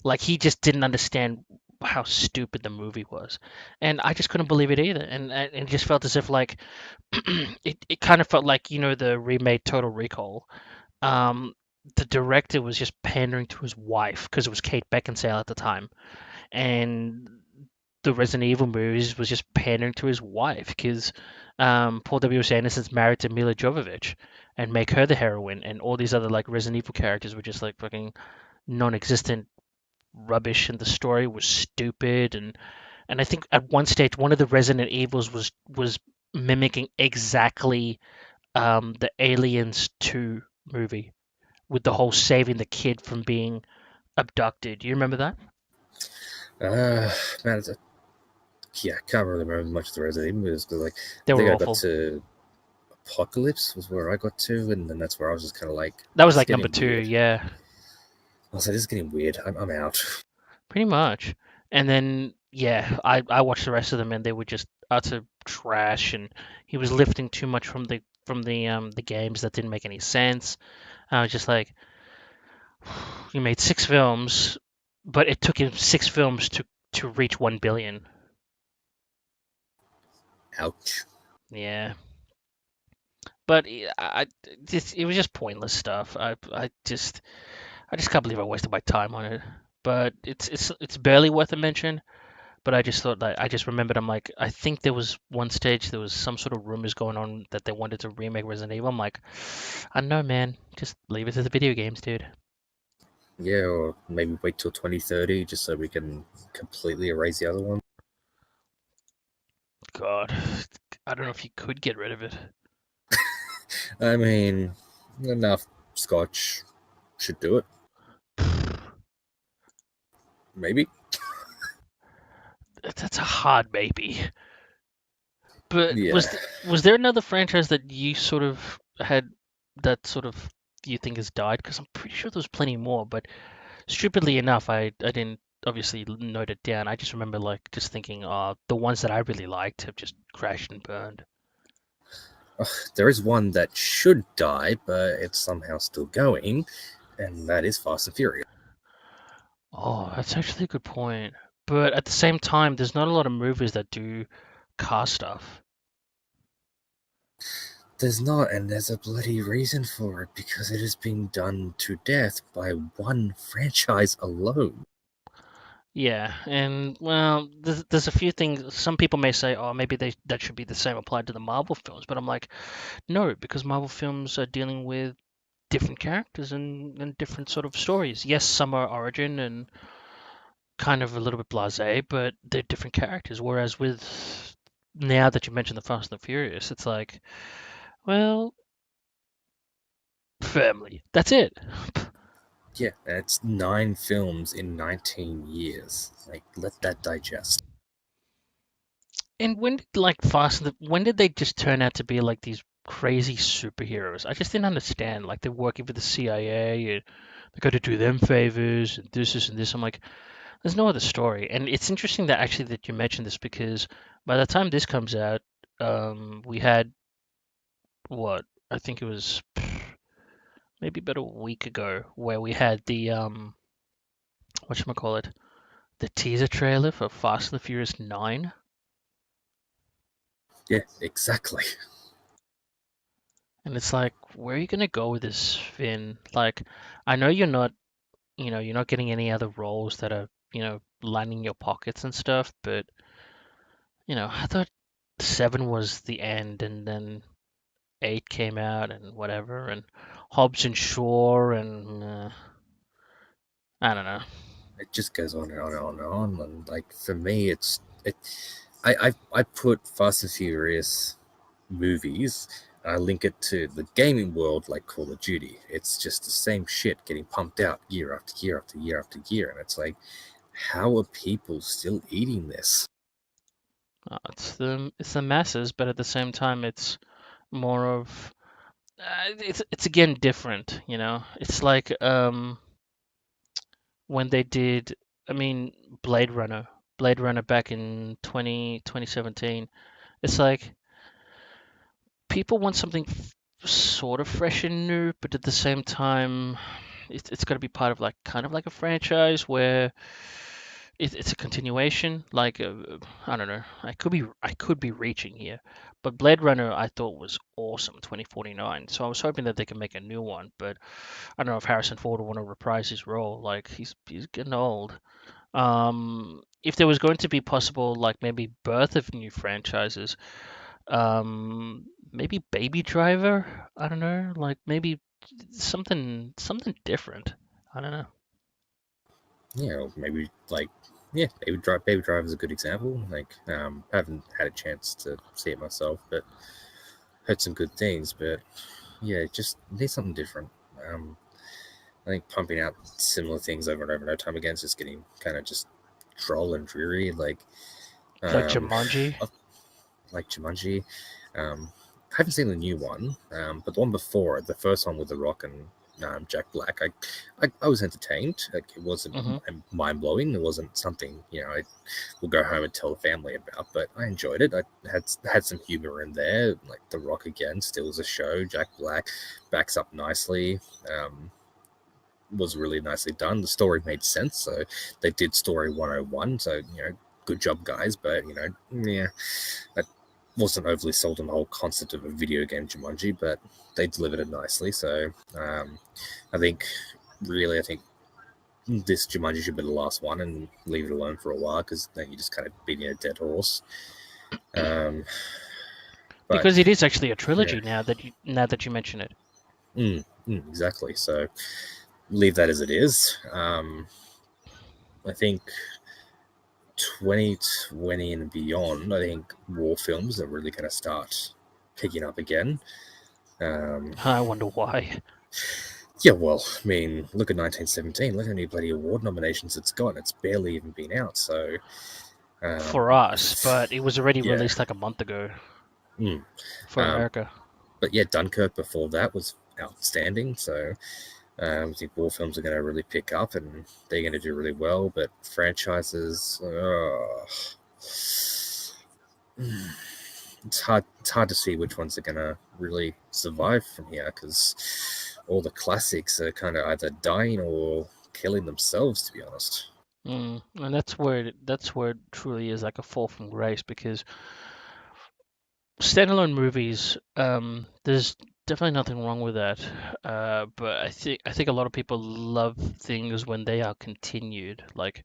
Like he just didn't understand how stupid the movie was, and I just couldn't believe it either. And it just felt as if like it kind of felt like the remade Total Recall. Um, the director was just pandering to his wife because it was Kate Beckinsale at the time, and the Resident Evil movies was just pandering to his wife because Paul W.S. Anderson's married to Mila Jovovich and make her the heroine, and all these other like Resident Evil characters were just like fucking non-existent rubbish, and the story was stupid. And I think at one stage one of the Resident Evils was mimicking exactly the Aliens 2 movie with the whole saving the kid from being abducted. Do you remember that? Uh, Man, yeah, I can't really remember much of the Resident Evil movies, because, like, They I think were I got awful. to Apocalypse was where I got to, and then that's where I was just kind of like, That was this is like number getting 2, weird. yeah, I was like, this is getting weird. I'm out. pretty much. And then yeah, I watched the rest of them and they were just utter trash, and he was lifting too much from the games that didn't make any sense. I was just like, he made 6 films, but it took him 6 films to reach 1 billion. Ouch. Yeah, but it was just pointless stuff. I just can't believe I wasted my time on it. But it's barely worth a mention. But I just thought that I just remembered. I'm like, I think there was one stage there was some sort of rumors going on that they wanted to remake Resident Evil. I'm like, I don't know, man. Just leave it to the video games, dude. Yeah, or maybe wait till 2030 just so we can completely erase the other one. God, I don't know if you could get rid of it. I mean, enough scotch should do it. Maybe. That's a hard maybe. But Yeah. was there another franchise that you sort of had that sort of you think has died? Because I'm pretty sure there's plenty more. But stupidly enough, I didn't obviously note it down. I just remember like just thinking, the ones that I really liked have just crashed and burned. There is one that should die, but it's somehow still going, and that is Fast and Furious. Oh, that's actually a good point. But at the same time, there's not a lot of movies that do car stuff. There's not, and there's a bloody reason for it, because it has been done to death by one franchise alone. Yeah, and well, there's a few things. Some people may say, oh, maybe that should be the same applied to the Marvel films, but I'm like, no, because Marvel films are dealing with different characters and different sort of stories. Yes, some are origin and kind of a little bit blasé, but they're different characters. Whereas with now that you mentioned the Fast and the Furious, it's like, well, family. That's it. Yeah, it's 9 films in 19 years. Like, let that digest. And when did like when did they just turn out to be like these crazy superheroes? I just didn't understand. Like they're working for the CIA and they got to do them favors and this and this. I'm like, there's no other story. And it's interesting that actually that you mentioned this because by the time this comes out, we had what I think it was maybe about a week ago where we had the whatchamacallit, the teaser trailer for Fast and the Furious 9. Yeah, exactly. And it's like, where are you gonna go with this, Finn? Like, I know you're not, you're not getting any other roles that are, lining your pockets and stuff, but I thought 7 was the end, and then 8 came out and whatever, and Hobbs and Shaw, and I don't know. It just goes on and on and on and on. And like for me, I put Fast and Furious movies. I link it to the gaming world like Call of Duty. It's just the same shit getting pumped out year after year after year after year. And it's like, how are people still eating this? It's the masses, but at the same time, it's more of it's again different. It's like when they did, I mean, Blade Runner, Blade Runner back in 2017. It's like people want something sort of fresh and new, but at the same time, it's got to be part of like kind of like a franchise where it's a continuation. Like I don't know, I could be reaching here, but Blade Runner I thought was awesome, 2049. So I was hoping that they can make a new one, but I don't know if Harrison Ford would want to reprise his role. Like he's getting old. If there was going to be possible, like maybe birth of new franchises, maybe Baby Driver. I don't know, like maybe something different. I don't know. Maybe like, yeah, Baby Driver is a good example. Like, haven't had a chance to see it myself, but heard some good things. But yeah, just need something different. Um, I think pumping out similar things over and over and over time again is just getting kind of just droll and dreary. Like Um, Jumanji. like Jumanji. I haven't seen the new one, but the one before, the first one with The Rock and Jack Black, I was entertained. Like, it wasn't Hmm. mind blowing. It wasn't something I will go home and tell the family about. But I enjoyed it. I had some humor in there. Like The Rock again, still as a show. Jack Black backs up nicely. Was really nicely done. The story made sense. So they did story 101. So good job, guys. But yeah, I wasn't overly sold on the whole concept of a video game Jumanji, but they delivered it nicely. So I think, really, I think this Jumanji should be the last one and leave it alone for a while because then you just kind of beating a dead horse. Um, but Because it is actually a yeah, trilogy now that you mention it. exactly. So leave that as it is. I think 2020 and beyond, I think war films are really going to start picking up again. Um, I wonder why. yeah, well, I mean, look at 1917. Look how many bloody award nominations it's got. It's barely even been out. So, For um, us, but it was already yeah. released like a month ago Mm. for Um, America. but yeah, Dunkirk before that was outstanding. So I think war films are going to really pick up and they're going to do really well. But franchises, it's hard to see which ones are going to really survive from here because all the classics are kind of either dying or killing themselves, to be honest. And that's where it truly is like a fall from grace because standalone movies, there's definitely nothing wrong with that. But I think a lot of people love things when they are continued. Like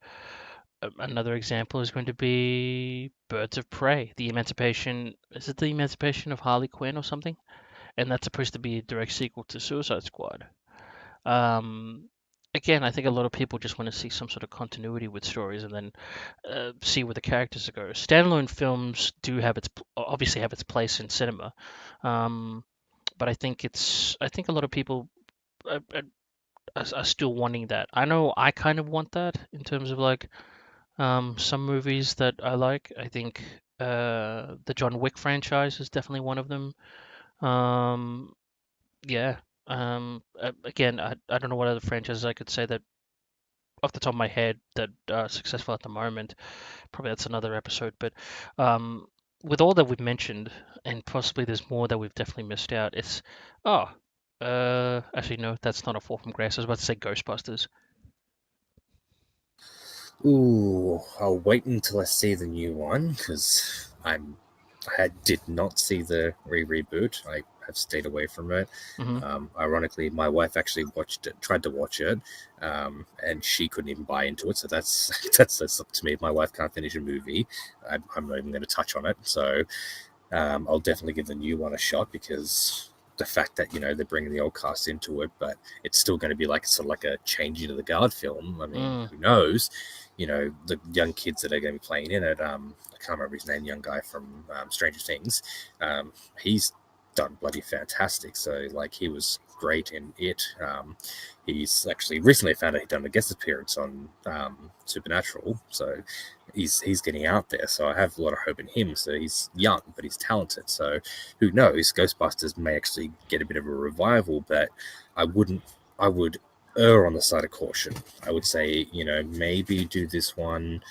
another example is going to be Birds of Prey, the Emancipation. Is it the Emancipation of Harley Quinn or something? And that's supposed to be a direct sequel to Suicide Squad. Um, again, I think a lot of people just want to see some sort of continuity with stories and then see where the characters go. Standalone films do have obviously have its place in cinema, um, but I think a lot of people are still wanting that. I know I kind of want that in terms of like some movies that I like. I think the John Wick franchise is definitely one of them. Um, yeah. Again, I don't know what other franchises I could say that off the top of my head that are successful at the moment. Probably that's another episode. But um, with all that we've mentioned, and possibly there's more that we've definitely missed out. It's oh, actually no, that's not a fall from grace. I was about to say Ghostbusters. Ooh, I'll wait until I see the new one because I did not see the reboot. I have stayed away from it. Hmm. Ironically, my wife actually watched it, tried to watch it, and she couldn't even buy into it. So that's up to me. If my wife can't finish a movie, I'm not even going to touch on it. So I'll definitely give the new one a shot because the fact that they're bringing the old cast into it, but it's still going to be like sort of like a changing of the guard film. I mean, Mm. who knows? The young kids that are going to be playing in it. I can't remember his name. Young guy from Stranger Things. He's done bloody fantastic. So like he was great in it. He's actually recently found out he'd done a guest appearance on Supernatural. So he's getting out there. So I have a lot of hope in him. So he's young, but he's talented. So who knows? Ghostbusters may actually get a bit of a revival, but I wouldn't. I would err on the side of caution. I would say, maybe do this one,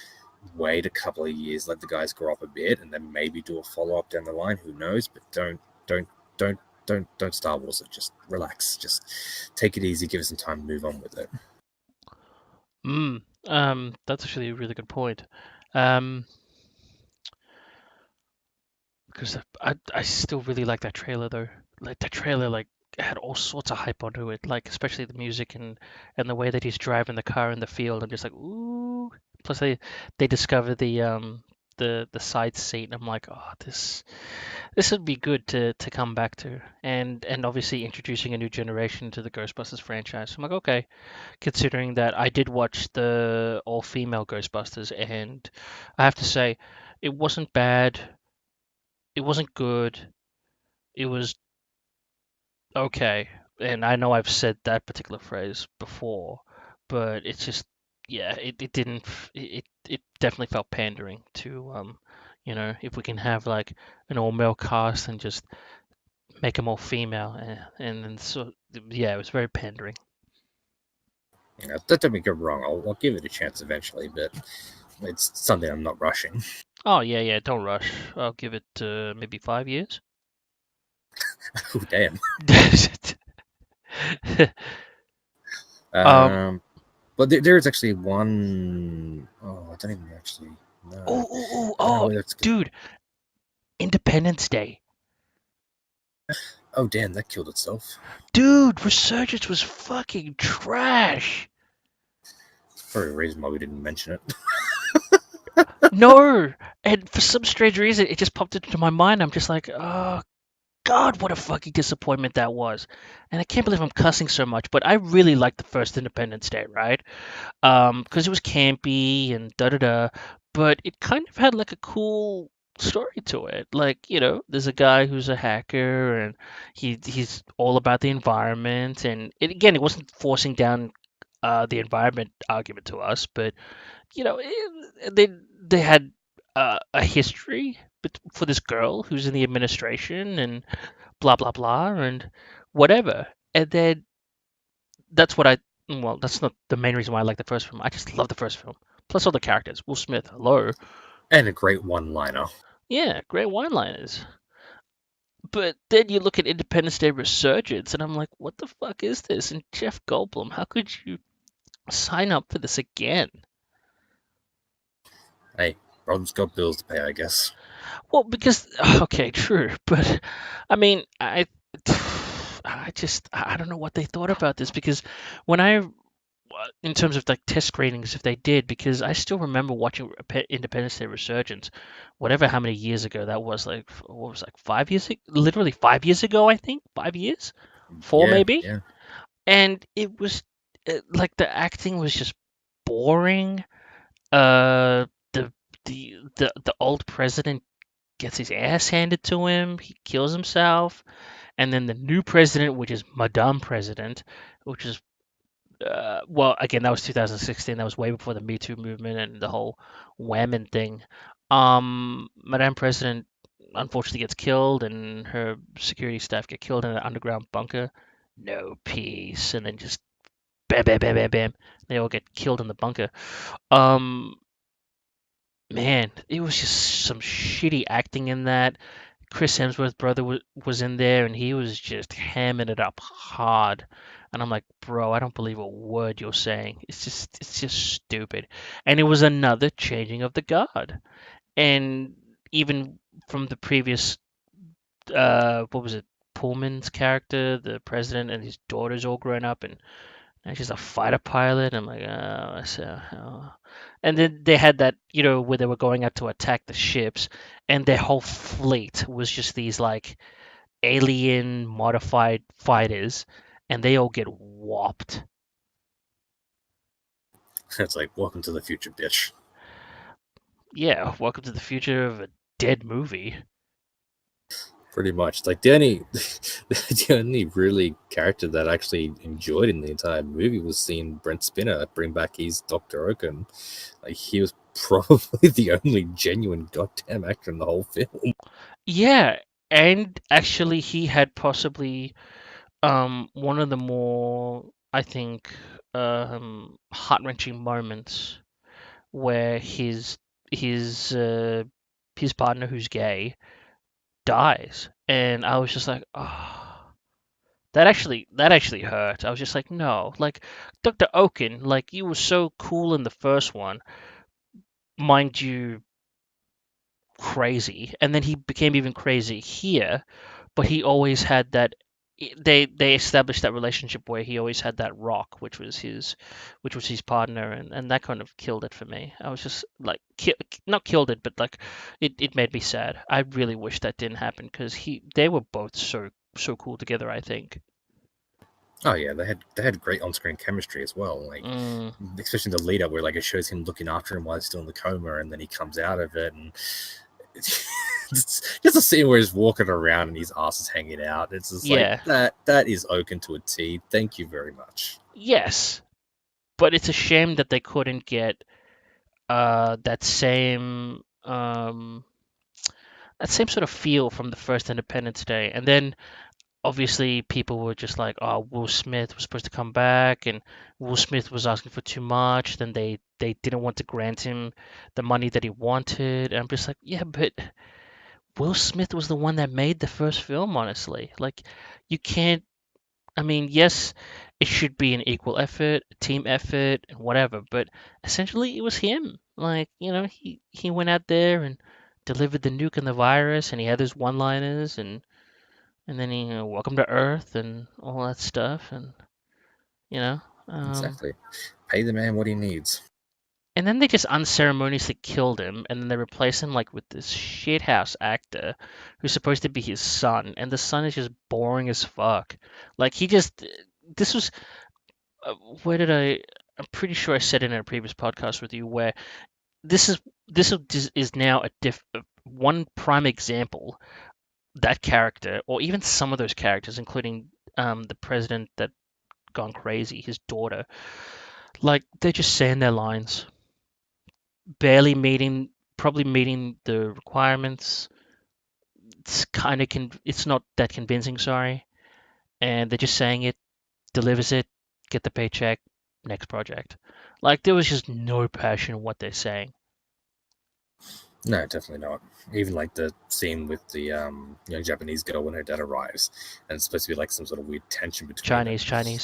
wait a couple of years, let the guys grow up a bit, and then maybe do a follow up down the line. Who knows? But don't, don't, don't Star Wars it. Just relax. Just take it easy. Give it some time. Move on with it. Mm. That's actually a really good point. Um, because I still really like that trailer though. Like that trailer like had all sorts of hype onto it, like especially the music and the way that he's driving the car in the field. I'm just like, ooh. Plus they discover the side seat and I'm like, oh, this would be good to come back to. And obviously introducing a new generation to the Ghostbusters franchise. I'm like, okay, considering that I did watch the all-female Ghostbusters and I have to say it wasn't bad, it wasn't good. It was okay. And I know I've said that particular phrase before, but it's just, yeah, it didn't, it definitely felt pandering to, if we can have like an all male cast and just make them all female. And then so, yeah, it was very pandering. That don't me get wrong. I'll give it a chance eventually, but it's something I'm not rushing. Oh, yeah, yeah, don't rush. I'll give it maybe 5 years. Oh damn. um, Um, but there is actually one oh I don't even actually know. oh, That's good. dude, Independence Day. Oh damn, that killed itself. Dude, Resurgence was fucking trash. Probably a reason why we didn't mention it. No, and for some strange reason, it just popped into my mind. I'm just like, oh God, what a fucking disappointment that was. And I can't believe I'm cussing so much, but I really liked the first Independence Day, right? Because it was campy and da da da, but it kind of had like a cool story to it. Like, there's a guy who's a hacker and he's all about the environment, and again, it wasn't forcing down the environment argument to us, but they had a history for this girl who's in the administration and blah blah blah and whatever. And then that's what I well, that's not the main reason why I like the first film. I just love the first film. Plus all the characters. Will Smith, hello. And a great one-liner. Yeah, great wine liners. But then you look at Independence Day Resurgence, and I'm like, what the fuck is this? And Jeff Goldblum, how could you sign up for this again? Hey, brother's got bills to pay, I guess. Well, because okay, true, but I mean, I don't know what they thought about this because when in terms of like test screenings, if they did, because I still remember watching Independence Day Resurgence, whatever how many years ago that was, like what was like 5 years, literally 5 years ago, I think 5 years, four Yeah, maybe, yeah. and it was like the acting was just boring. Uh, the the old president gets his ass handed to him. He kills himself, and then the new president, which is Madame President, which is well, again, that was 2016. That was way before the Me Too movement and the whole women thing. Madame President unfortunately gets killed, and her security staff get killed in an underground bunker. No peace, and then just bam, bam, bam, bam, bam. They all get killed in the bunker. Um, Man, it was just some shitty acting in that. Chris Hemsworth brother was in there, and he was just hamming it up hard. And I'm like, bro, I don't believe a word you're saying. It's just stupid. And it was another changing of the guard. And even from the previous, what was it, Pullman's character, the president and his daughter's all grown up, and she's a fighter pilot. I'm like, oh. And then they had that, where they were going out to attack the ships, and their whole fleet was just these like alien modified fighters, and they all get whopped. It's like, welcome to the future, bitch. Yeah, welcome to the future of a dead movie. Pretty much. Like the only really character that I actually enjoyed in the entire movie was seeing Brent Spinner bring back his Dr. Oaken. Like he was probably the only genuine goddamn actor in the whole film. Yeah, and actually, he had possibly one of the more, I think, heart wrenching moments where his uh, his partner who's gay dies, and I was just like, oh, that actually hurt. I was just like, no, like Dr. Oaken, like you were so cool in the first one, mind you, crazy, and then he became even crazy here, but he always had that. They established that relationship where he always had that rock, which was his partner, and that kind of killed it for me. I was just like, not killed it, but like, it made me sad. I really wish that didn't happen because they were both so cool together. I think. Oh yeah, they had great on-screen chemistry as well. Like Mm, especially the lead up where like it shows him looking after him while he's still in the coma, and then he comes out of it, and it's just a scene where he's walking around and his ass is hanging out. It's just like yeah. that is Oaken to a T. Thank you very much. Yes, but it's a shame that they couldn't get that same sort of feel from the first Independence Day. And then obviously people were just like, oh, Will Smith was supposed to come back, and Will Smith was asking for too much. Then they didn't want to grant him the money that he wanted. And I'm just like, yeah, but Will Smith was the one that made the first film, honestly. Like, you can't. I mean, yes, it should be an equal effort, team effort, and whatever, but essentially it was him. Like, he went out there and delivered the nuke and the virus, and he had his one-liners, and then he, welcome to Earth and all that stuff, and you know, um, Exactly. Pay the man what he needs. and then they just unceremoniously killed him, and then they replace him like with this shithouse actor who's supposed to be his son, and the son is just boring as fuck. Like he just, this was where did I? I'm pretty sure I said it in a previous podcast with you where this is this is now one prime example, that character or even some of those characters, including the president that gone crazy, his daughter, like they're just saying their lines, barely meeting, probably meeting the requirements. It's not that convincing, sorry, and they're just saying it, delivers it, get the paycheck, next project. Like there was just no passion in what they're saying. No, definitely not. Even like the scene with the young Japanese girl when her dad arrives, and it's supposed to be like some sort of weird tension between them.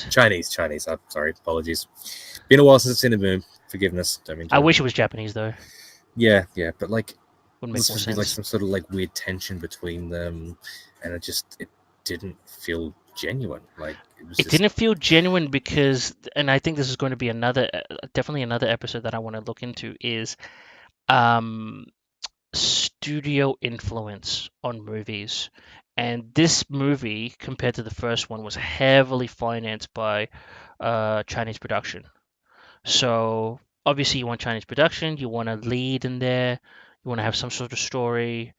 Chinese. Chinese. I'm sorry, apologies. Been a while since I've seen the moon. Forgiveness. Don't mean I to. wish it was Japanese though. Yeah, but like Would make there's more supposed to be like sense. some sort of like weird tension between them, and it didn't feel genuine. Like it was It just didn't feel genuine because, and I think this is going to be definitely another episode that I want to look into is um, studio influence on movies. And this movie, compared to the first one, was heavily financed by Chinese production. So obviously, you want Chinese production, you want a lead in there, you want to have some sort of story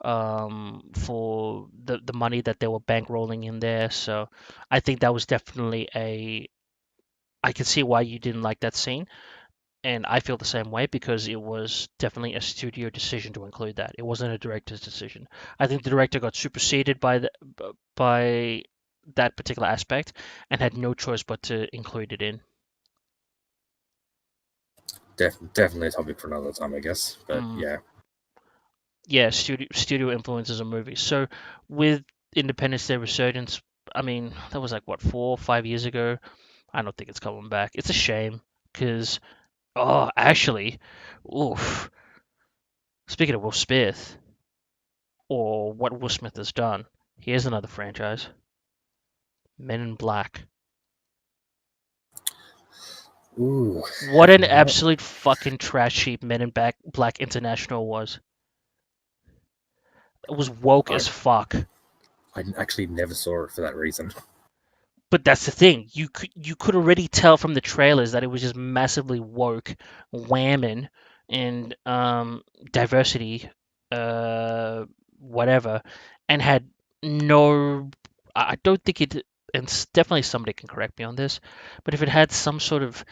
for the money that they were bankrolling in there. So I think that was definitely a. I can see why you didn't like that scene, and I feel the same way because it was definitely a studio decision to include that. It wasn't a director's decision. I think the director got superseded by that particular aspect and had no choice but to include it in. Definitely a topic for another time, I guess. But Mm, yeah, yeah, studio influences a movie. So with Independence Day Resurgence, I mean that was like what 4 or 5 years ago. I don't think it's coming back. It's a shame because actually, oof. Speaking of Will Smith, or what Will Smith has done. Here's another franchise: Men in Black. ooh, What have an not. absolute fucking trash heap Men in Black International was. It was woke I as fuck. I actually never saw it for that reason. But that's the thing. You could already tell from the trailers that it was just massively woke, whamming, and diversity, uh, whatever, and had no. I don't think it. And definitely somebody can correct me on this, but if it had some sort of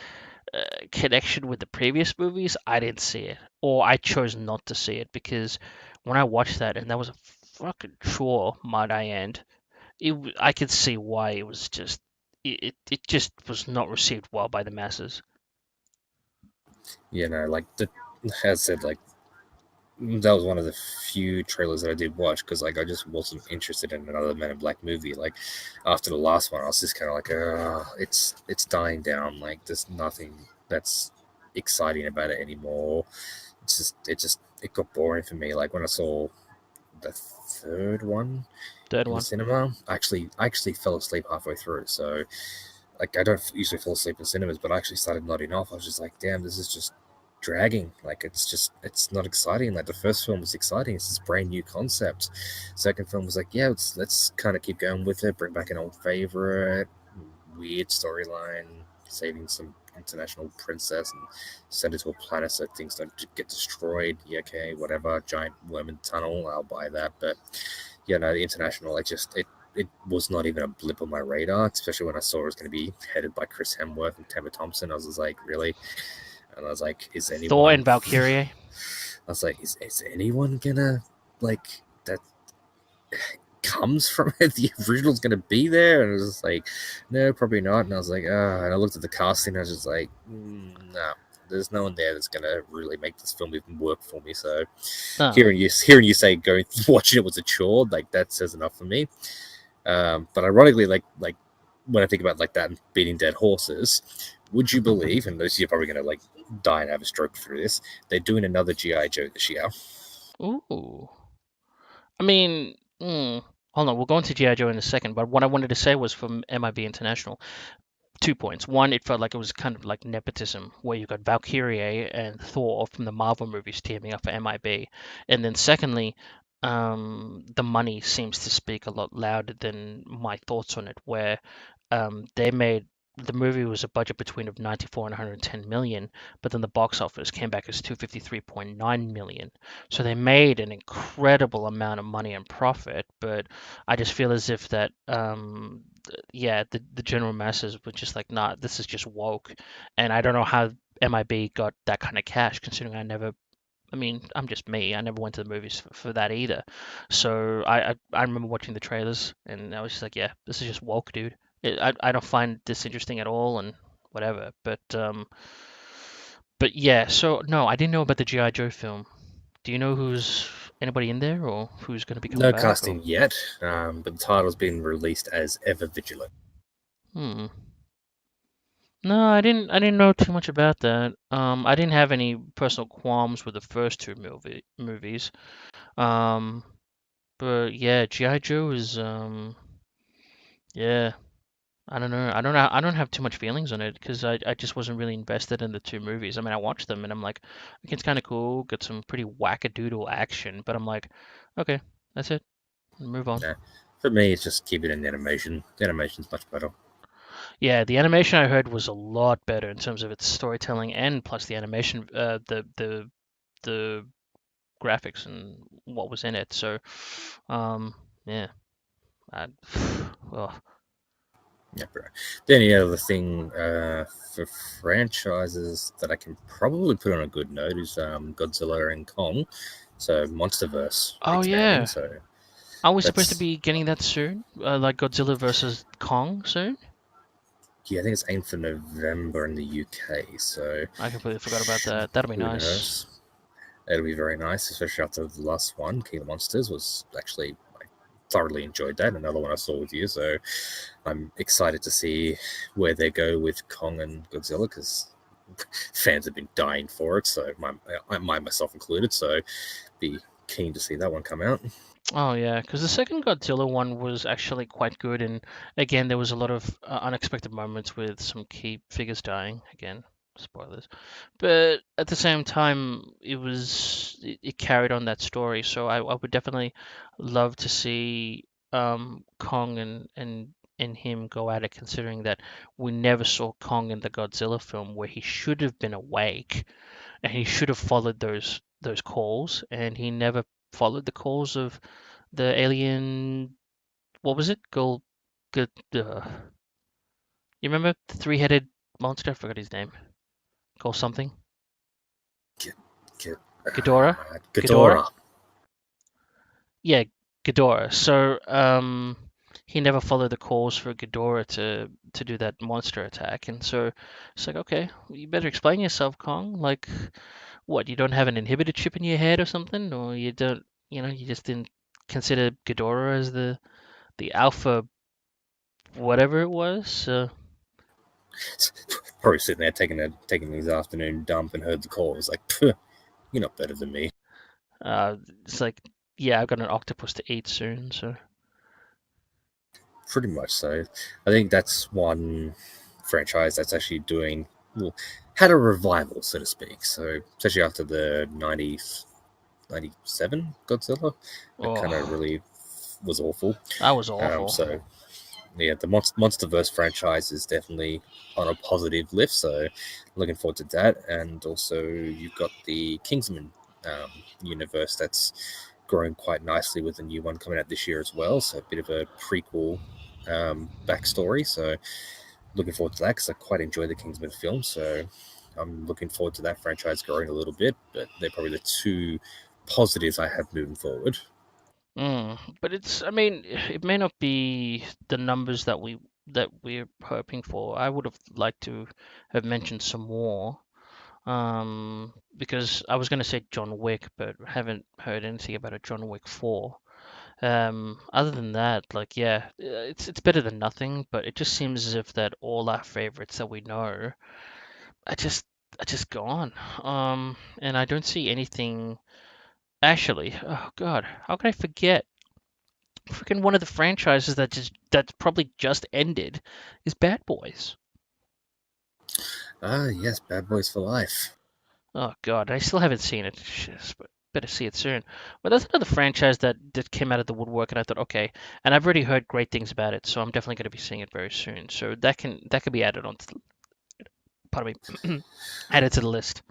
connection with the previous movies, I didn't see it, or I chose not to see it because when I watched that, and that was a fucking chore, might I end. I could see why it was just it just was not received well by the masses. You know, like as I said, like that was one of the few trailers that I did watch because like I just wasn't interested in another Men in Black movie. Like after the last one, I was just kind of like, it's dying down. Like there's nothing that's exciting about it anymore. It got boring for me. Like when I saw the third one Third in the one. cinema, I actually fell asleep halfway through. So like I don't usually fall asleep in cinemas, but I actually started nodding off. I was just like, damn, this is just dragging. Like it's not exciting. Like the first film was exciting. It's this brand new concept. Second film was like, yeah, let's kind of keep going with it, bring back an old favorite, weird storyline, saving some international princess and send it to a planet so things don't get destroyed. Yeah, okay, whatever. Giant worm in tunnel, I'll buy that. But yeah, no, the international, like it was not even a blip on my radar, especially when I saw it was going to be headed by Chris Hemsworth and Temba Thompson. I was just like, really? And I was like, is Thor anyone? and Valkyrie. I was like, is anyone gonna like that comes from it? The original's gonna be there? And it was just like, no, probably not. And I was like, and I looked at the casting. And I was just like, no. There's no one there that's gonna really make this film even work for me. So, No. hearing you say going watching it was a chore, like that says enough for me. But ironically, like when I think about like that and beating dead horses, would you believe? And this you're probably gonna like die and have a stroke through this. They're doing another GI Joe this year. Ooh. I mean, hold on. We'll go into GI Joe in a second. But what I wanted to say was from MIB International. 2 points. One, it felt like it was kind of like nepotism, where you got Valkyrie and Thor from the Marvel movies teaming up for MIB, and then secondly, the money seems to speak a lot louder than my thoughts on it. Where they made the movie was a budget between of 94 and 110 million, but then the box office came back as 253.9 million. So they made an incredible amount of money and profit, but I just feel as if that yeah, the general masses were just like, nah, this is just woke, and I don't know how MIB got that kind of cash, considering I never. I mean, I'm just me. I never went to the movies for that either. So I remember watching the trailers, and I was just like, yeah, this is just woke, dude. I don't find this interesting at all, and whatever. But yeah. So no, I didn't know about the GI Joe film. Do you know who's anybody in there, or who's going to be coming No back, or? casting yet, but the title's been released as Ever Vigilant. Hmm. No, I didn't know too much about that. I didn't have any personal qualms with the first two movies. Um, but yeah, GI Joe is yeah. I don't know. I don't have too much feelings on it because I just wasn't really invested in the two movies. I mean, I watched them and I'm like, okay, it's kind of cool. Got some pretty wackadoodle action, but I'm like, okay, that's it. and move on. Nah. For me, it's just keep it in animation. The animation's much better. Yeah, the animation I heard was a lot better in terms of its storytelling and plus the animation, the graphics and what was in it. So, yeah, I, well, Yeah, bro. The only other thing for franchises that I can probably put on a good note is Godzilla and Kong. So MonsterVerse oh expanding. yeah, So are we supposed to that's be getting that soon? Like Godzilla versus Kong soon? yeah, I think it's aimed for November in the UK. So I completely forgot about that. That'll be who nice. knows? It'll be very nice, especially after the last one, King of Monsters, was actually I thoroughly enjoyed that. Another one I saw with you, so I'm excited to see where they go with Kong and Godzilla because fans have been dying for it. So my myself included. So be keen to see that one come out. Oh yeah, because the second Godzilla one was actually quite good, and again there was a lot of unexpected moments with some key figures dying. Again, spoilers, but at the same time, it carried on that story. So I would definitely love to see Kong and him go at it, considering that we never saw Kong in the Godzilla film where he should have been awake and he should have followed those calls, and he never followed the calls of the alien. What was it? Good. You remember the three-headed monster? I forgot his name. Goal something. Get, get, Ghidorah. Ghidorah. Ghidorah. Yeah, Ghidorah. So he never followed the calls for Ghidorah to do that monster attack, and so it's like, okay, you better explain yourself, Kong. Like, what? You don't have an inhibitor chip in your head or something, or you don't? You just didn't consider Ghidorah as the alpha, whatever it was. So Probably sitting there taking his afternoon dump and heard the call. It was like, you're not better than me. uh, it's like, yeah, I've got an octopus to eat soon. So Pretty much so. I think that's one franchise that's actually doing well, had a revival, so to speak. So especially after the 90s, 97 Godzilla, that kind of oh, really was awful. that was awful. So yeah, the MonsterVerse franchise is definitely on a positive lift. So looking forward to that, and also you've got the Kingsman universe that's growing quite nicely with a new one coming out this year as well. So a bit of a prequel backstory. So looking forward to that because I quite enjoy the Kingsman film. So I'm looking forward to that franchise growing a little bit. But they're probably the two positives I have moving forward. But I mean, it may not be the numbers that we're hoping for. I would have liked to have mentioned some more. Because I was going to say John Wick, but haven't heard anything about a John Wick 4. Other than that, like, yeah, it's better than nothing, but it just seems as if that all our favorites that we know are just gone. And I don't see anything. Actually, oh God, how can I forget? Freaking one of the franchises that's probably just ended is Bad Boys. Ah, yes, Bad Boys for Life. Oh God, I still haven't seen it. But better see it soon. But that's another franchise that came out of the woodwork, and I thought, okay, and I've already heard great things about it, so I'm definitely going to be seeing it very soon. So that can be added on. Pardon me, added to the list.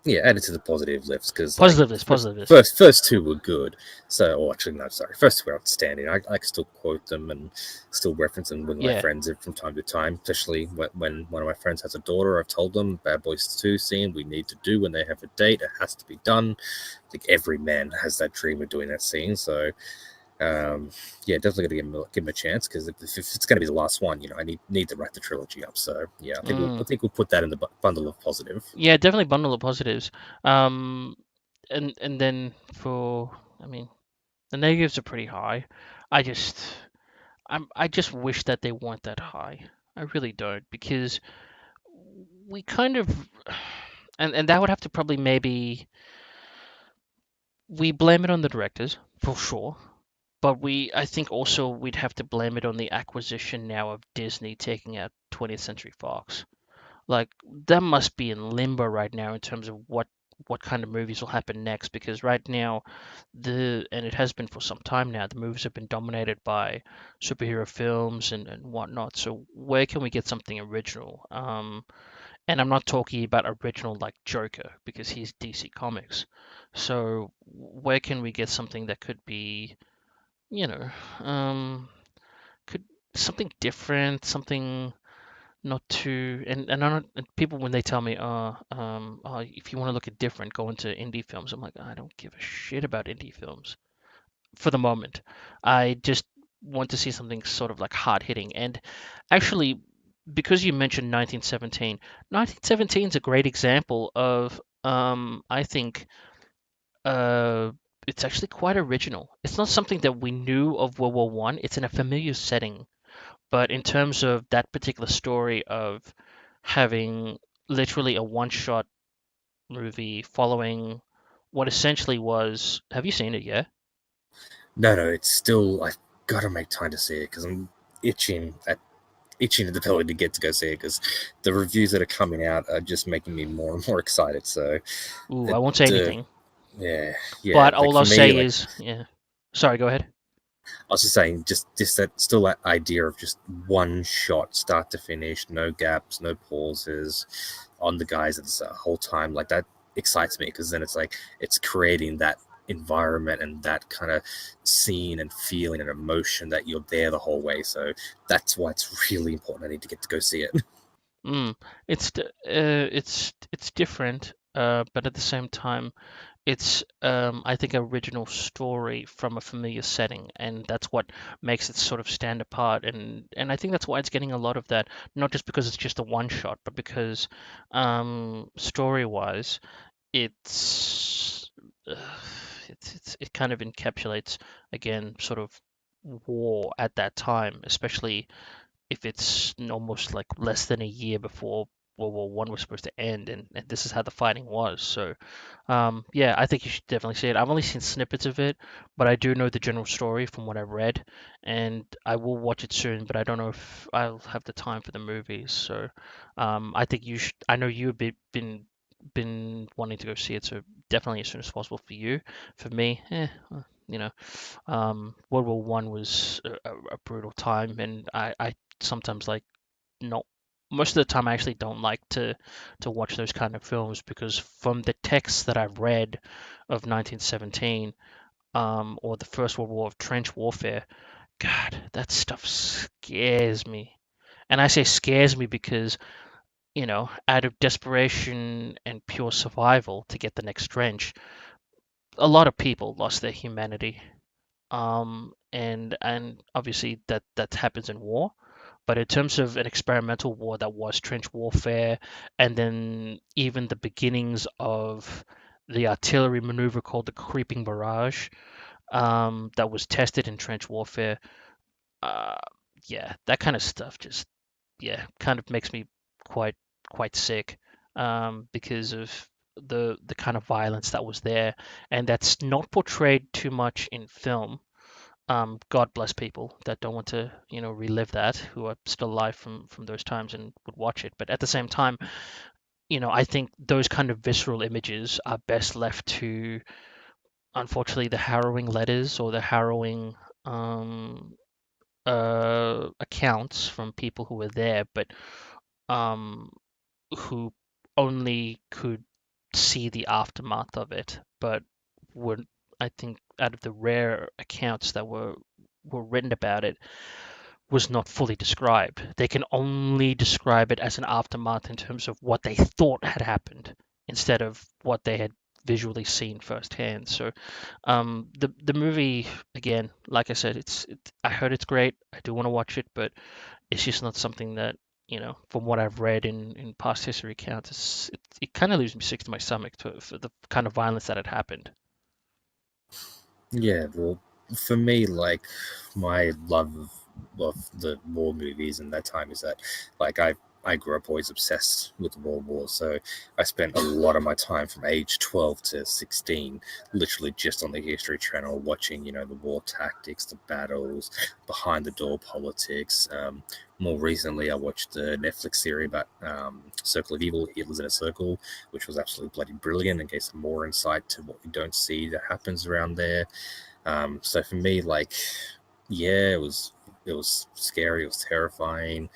Yeah, added to the positive lifts because like Positive list. first, Positive list. first first two were good. So, or actually, no, sorry, first two were outstanding. I can still quote them and still reference them with my Yeah. friends from time to time. Especially when one of my friends has a daughter, I've told them Bad Boys 2 scene we need to do when they have a date. It has to be done. I think every man has that dream of doing that scene. So um, yeah, definitely gonna give him a chance because if it's gonna be the last one, I need to wrap the trilogy up. So yeah, I Mm. think we'll put that in the bundle of positive. Yeah, definitely bundle of positives. Um, and then I mean, the negatives are pretty high. I just, I just wish that they weren't that high. I really don't because we kind of, and that would have to probably maybe we blame it on the directors for sure, but I think also we'd have to blame it on the acquisition now of Disney taking out 20th Century Fox. Like that must be in limbo right now in terms of what kind of movies will happen next, because right now and it has been for some time now, the movies have been dominated by superhero films and whatnot. So where can we get something original? And I'm not talking about original like Joker because he's DC Comics. So where can we get something that could be, you know, could something different, something not too, and I don't, and people when they tell me, if you want to look at different, go into indie films. I'm like, I don't give a shit about indie films for the moment. I just want to see something sort of like hard hitting. And actually, because you mentioned 1917, 1917 is a great example of, I think, uh, it's actually quite original. It's not something that we knew of World War One. It's in a familiar setting, but in terms of that particular story of having literally a one-shot movie following what essentially was, have you seen it yet? No, it's still, I gotta make time to see it because I'm itching at itching at the belly to get to go see it because the reviews that are coming out are just making me more and more excited. So Ooh, I it, won't say uh, anything, yeah, but like all for I'll me, say like is, yeah. Sorry, go ahead. I was just saying, just that still that idea of just one shot, start to finish, no gaps, no pauses on the guys at the whole time. Like that excites me because then it's like it's creating that environment and that kind of scene and feeling and emotion that you're there the whole way. So that's why it's really important. I need to get to go see it. Mm, it's different, but at the same time, it's I think original story from a familiar setting, and that's what makes it sort of stand apart. And I think that's why it's getting a lot of that, not just because it's just a one shot, but because story-wise, it's uh, it kind of encapsulates again sort of war at that time, especially if it's almost like less than a year before World War One was supposed to end, and this is how the fighting was. So, yeah, I think you should definitely see it. I've only seen snippets of it, but I do know the general story from what I've read, and I will watch it soon. But I don't know if I'll have the time for the movies. So, I think you should. I know you've been wanting to go see it, so definitely as soon as possible for you. For me, you know. World War One was a brutal time, and I sometimes like not. Most of the time, I actually don't like to watch those kind of films because from the texts that I've read of 1917, or the First World War of trench warfare, God, that stuff scares me. And I say scares me because, out of desperation and pure survival to get the next trench, a lot of people lost their humanity. And obviously that happens in war, but in terms of an experimental war that was trench warfare, and then even the beginnings of the artillery maneuver called the creeping barrage, that was tested in trench warfare. uh, yeah, that kind of stuff just, yeah, kind of makes me quite quite sick, because of the kind of violence that was there, and that's not portrayed too much in film. God bless people that don't want to, relive that, who are still alive from those times and would watch it. But at the same time, I think those kind of visceral images are best left to, unfortunately, the harrowing letters or the harrowing um, accounts from people who were there, but um, who only could see the aftermath of it, but were, I think, out of the rare accounts that were written about it, was not fully described. They can only describe it as an aftermath in terms of what they thought had happened instead of what they had visually seen firsthand. So, the movie, again, like I said, I heard it's great. I do want to watch it, but it's just not something that, from what I've read in past history accounts, it kind of leaves me sick to my stomach for the kind of violence that had happened. Yeah, well, for me, my love of the war movies and that time is that, like, I grew up always obsessed with the World War, so I spent a lot of my time from age 12 to 16 literally just on the History Channel watching, the war tactics, the battles, behind the door politics. More recently, I watched the Netflix series about Circle of Evil, Hitler's in a Circle, which was absolutely bloody brilliant and gave some more insight to what we don't see that happens around there. So for me, like, yeah, it was scary, it was terrifying.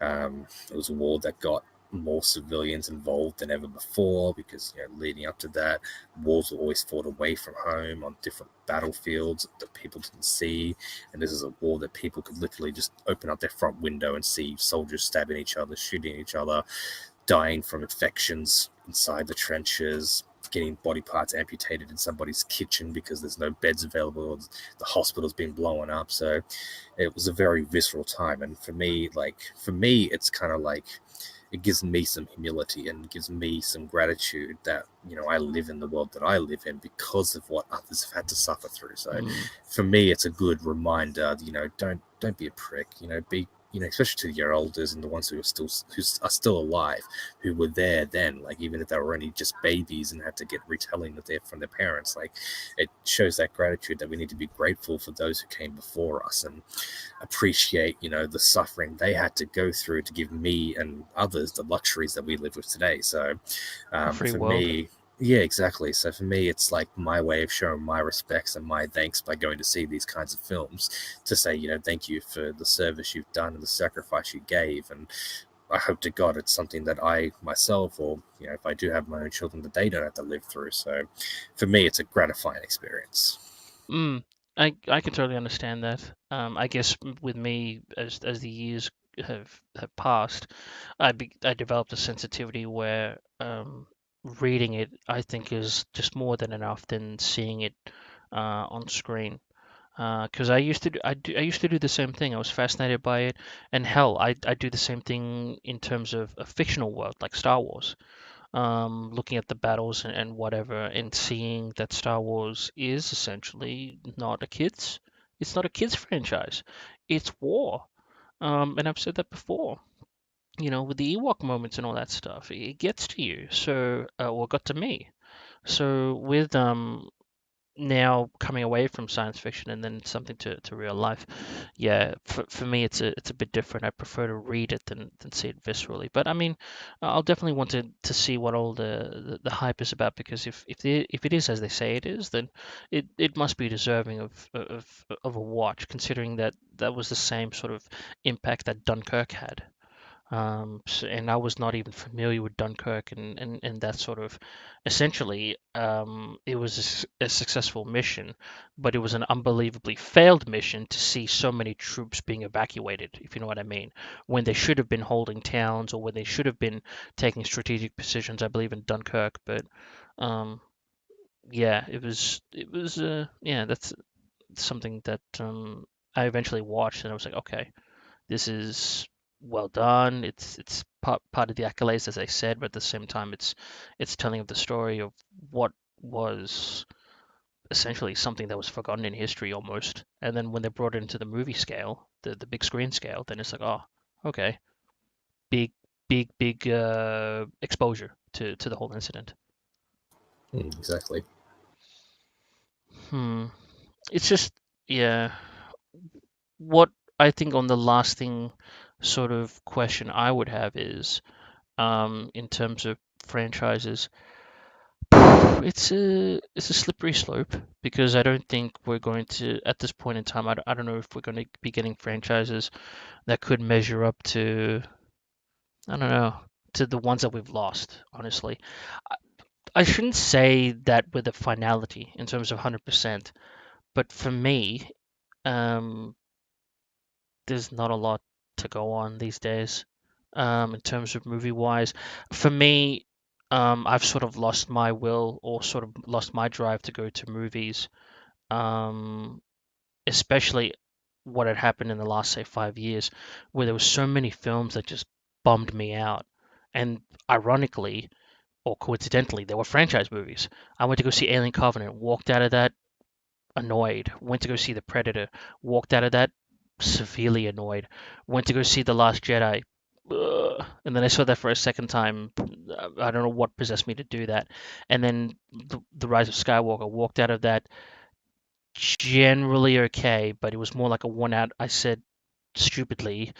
It was a war that got more civilians involved than ever before because leading up to that, wars were always fought away from home on different battlefields that people didn't see, and this is a war that people could literally just open up their front window and see soldiers stabbing each other, shooting each other, dying from infections inside the trenches, getting body parts amputated in somebody's kitchen because there's no beds available, the hospital's been blown up. So it was a very visceral time. And for me, it's kind of like it gives me some humility and gives me some gratitude that I live in the world that I live in because of what others have had to suffer through. So Mm. for me, it's a good reminder. Don't be a prick. Be especially to your elders and the ones who are still alive, who were there then. Like even if they were only just babies and had to get retelling that they're from their parents, like it shows that gratitude that we need to be grateful for those who came before us and appreciate the suffering they had to go through to give me and others the luxuries that we live with today. So A free for world. me, yeah, exactly. So for me, it's like my way of showing my respects and my thanks by going to see these kinds of films to say, thank you for the service you've done and the sacrifice you gave. And I hope to God it's something that I myself, or if I do have my own children, that they don't have to live through. So for me, it's a gratifying experience. Mm. I can totally understand that. I guess with me, as the years have passed, I developed a sensitivity where reading it I think is just more than enough than seeing it on screen. Because I used to do the same thing. I was fascinated by it, and hell, I do the same thing in terms of a fictional world like Star Wars. Looking at the battles and whatever, and seeing that Star Wars is essentially it's not a kids franchise. It's war. And I've said that before. With the Ewok moments and all that stuff, it gets to you. So, or got to me. So with now coming away from science fiction and then something to real life, yeah, for me it's a bit different. I prefer to read it than see it viscerally. But I mean, I'll definitely want to see what all the hype is about, because if it is as they say it is, then it must be deserving of a watch, considering that that was the same sort of impact that Dunkirk had. And I was not even familiar with Dunkirk, and that sort of essentially, it was a successful mission, but it was an unbelievably failed mission to see so many troops being evacuated, if you know what I mean, when they should have been holding towns, or when they should have been taking strategic positions, I believe, in Dunkirk. But um, yeah, yeah, that's something that I eventually watched, and I was like, okay, this is well done. It's part of the accolades, as I said, but at the same time, it's telling of the story of what was essentially something that was forgotten in history almost. And then when they brought it into the movie scale, the big screen scale, then it's like, oh, okay, big big exposure to the whole incident. Exactly. Hmm. It's just, yeah. What I think on the lasting sort of question I would have is, in terms of franchises, it's a slippery slope, because I don't think we're going to, at this point in time. I don't know if we're going to be getting franchises that could measure up to, I don't know, to the ones that we've lost. Honestly, I, I shouldn't say that with a finality in terms of 100%, but for me, um, there's not a lot to go on these days, in terms of movie wise. For me, I've sort of lost my will, or sort of lost my drive to go to movies, um, especially what had happened in the last, say, 5 years, where there were so many films that just bummed me out. And ironically, or coincidentally, they were franchise movies. I went to go see Alien Covenant, walked out of that annoyed. Went to go see The Predator, walked out of that severely annoyed. Went to go see The Last Jedi. And then I saw that for a second time. I don't know what possessed me to do that. And then the Rise of Skywalker, walked out of that generally okay, but it was more like a one out. I said stupidly,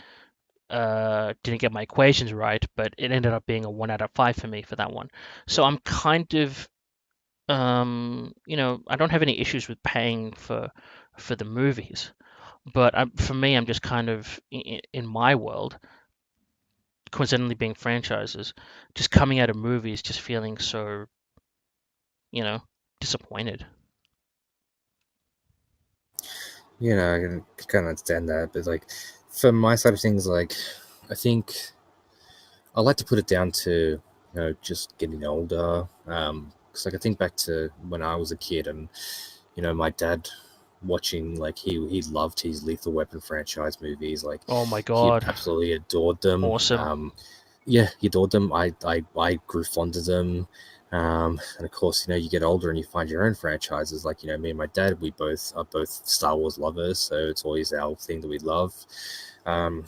didn't get my equations right, but it ended up being a 1 out of 5 for me for that one. So I'm kind of, I don't have any issues with paying for the movies, but for me, I'm just kind of in my world, coincidentally being franchises, just coming out of movies, just feeling so, you know, disappointed. I can kind of understand that, but like for my side of things, like I think I like to put it down to just getting older. Because like I think back to when I was a kid, and my dad watching, like he loved his Lethal Weapon franchise movies. Like Oh my he God, absolutely adored them. awesome. Yeah, he adored them. I grew fond of them. And of course, you get older and you find your own franchises. Like, me and my dad, we both are both Star Wars lovers, so it's always our thing that we love. Um,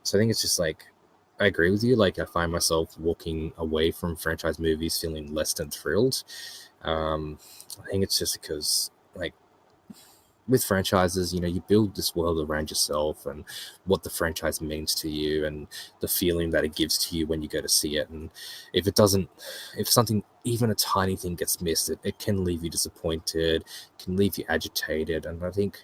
so I think it's just like, I agree with you. Like, I find myself walking away from franchise movies feeling less than thrilled. Um, I think it's just because, like, with franchises, you build this world around yourself and what the franchise means to you and the feeling that it gives to you when you go to see it. And if it doesn't, if something, even a tiny thing gets missed, it can leave you disappointed, can leave you agitated. And I think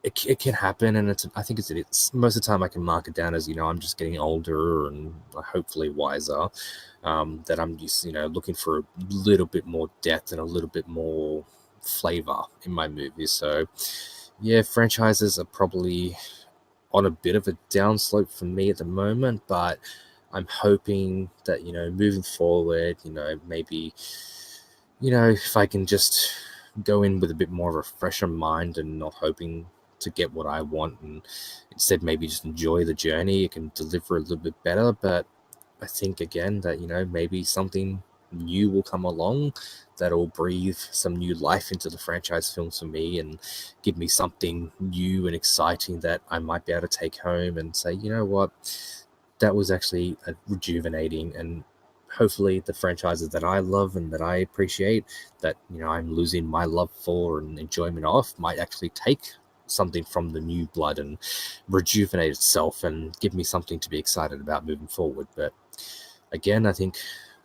it can happen. And I think it's most of the time I can mark it down as, I'm just getting older and hopefully wiser. That I'm just, looking for a little bit more depth and a little bit more flavor in my movies. So yeah, franchises are probably on a bit of a downslope for me at the moment, but I'm hoping that, moving forward, maybe, if I can just go in with a bit more of a fresher mind and not hoping to get what I want, and instead maybe just enjoy the journey, it can deliver a little bit better. But I think again that, maybe something new will come along that'll breathe some new life into the franchise films for me and give me something new and exciting that I might be able to take home and say, you know what, that was actually rejuvenating. And hopefully the franchises that I love and that I appreciate, that I'm losing my love for and enjoyment of, might actually take something from the new blood and rejuvenate itself and give me something to be excited about moving forward. But again, I think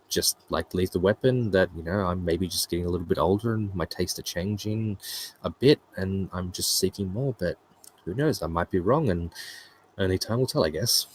just like Lethal Weapon, that I'm maybe just getting a little bit older and my tastes are changing a bit and I'm just seeking more. But who knows, I might be wrong, and only time will tell, I guess.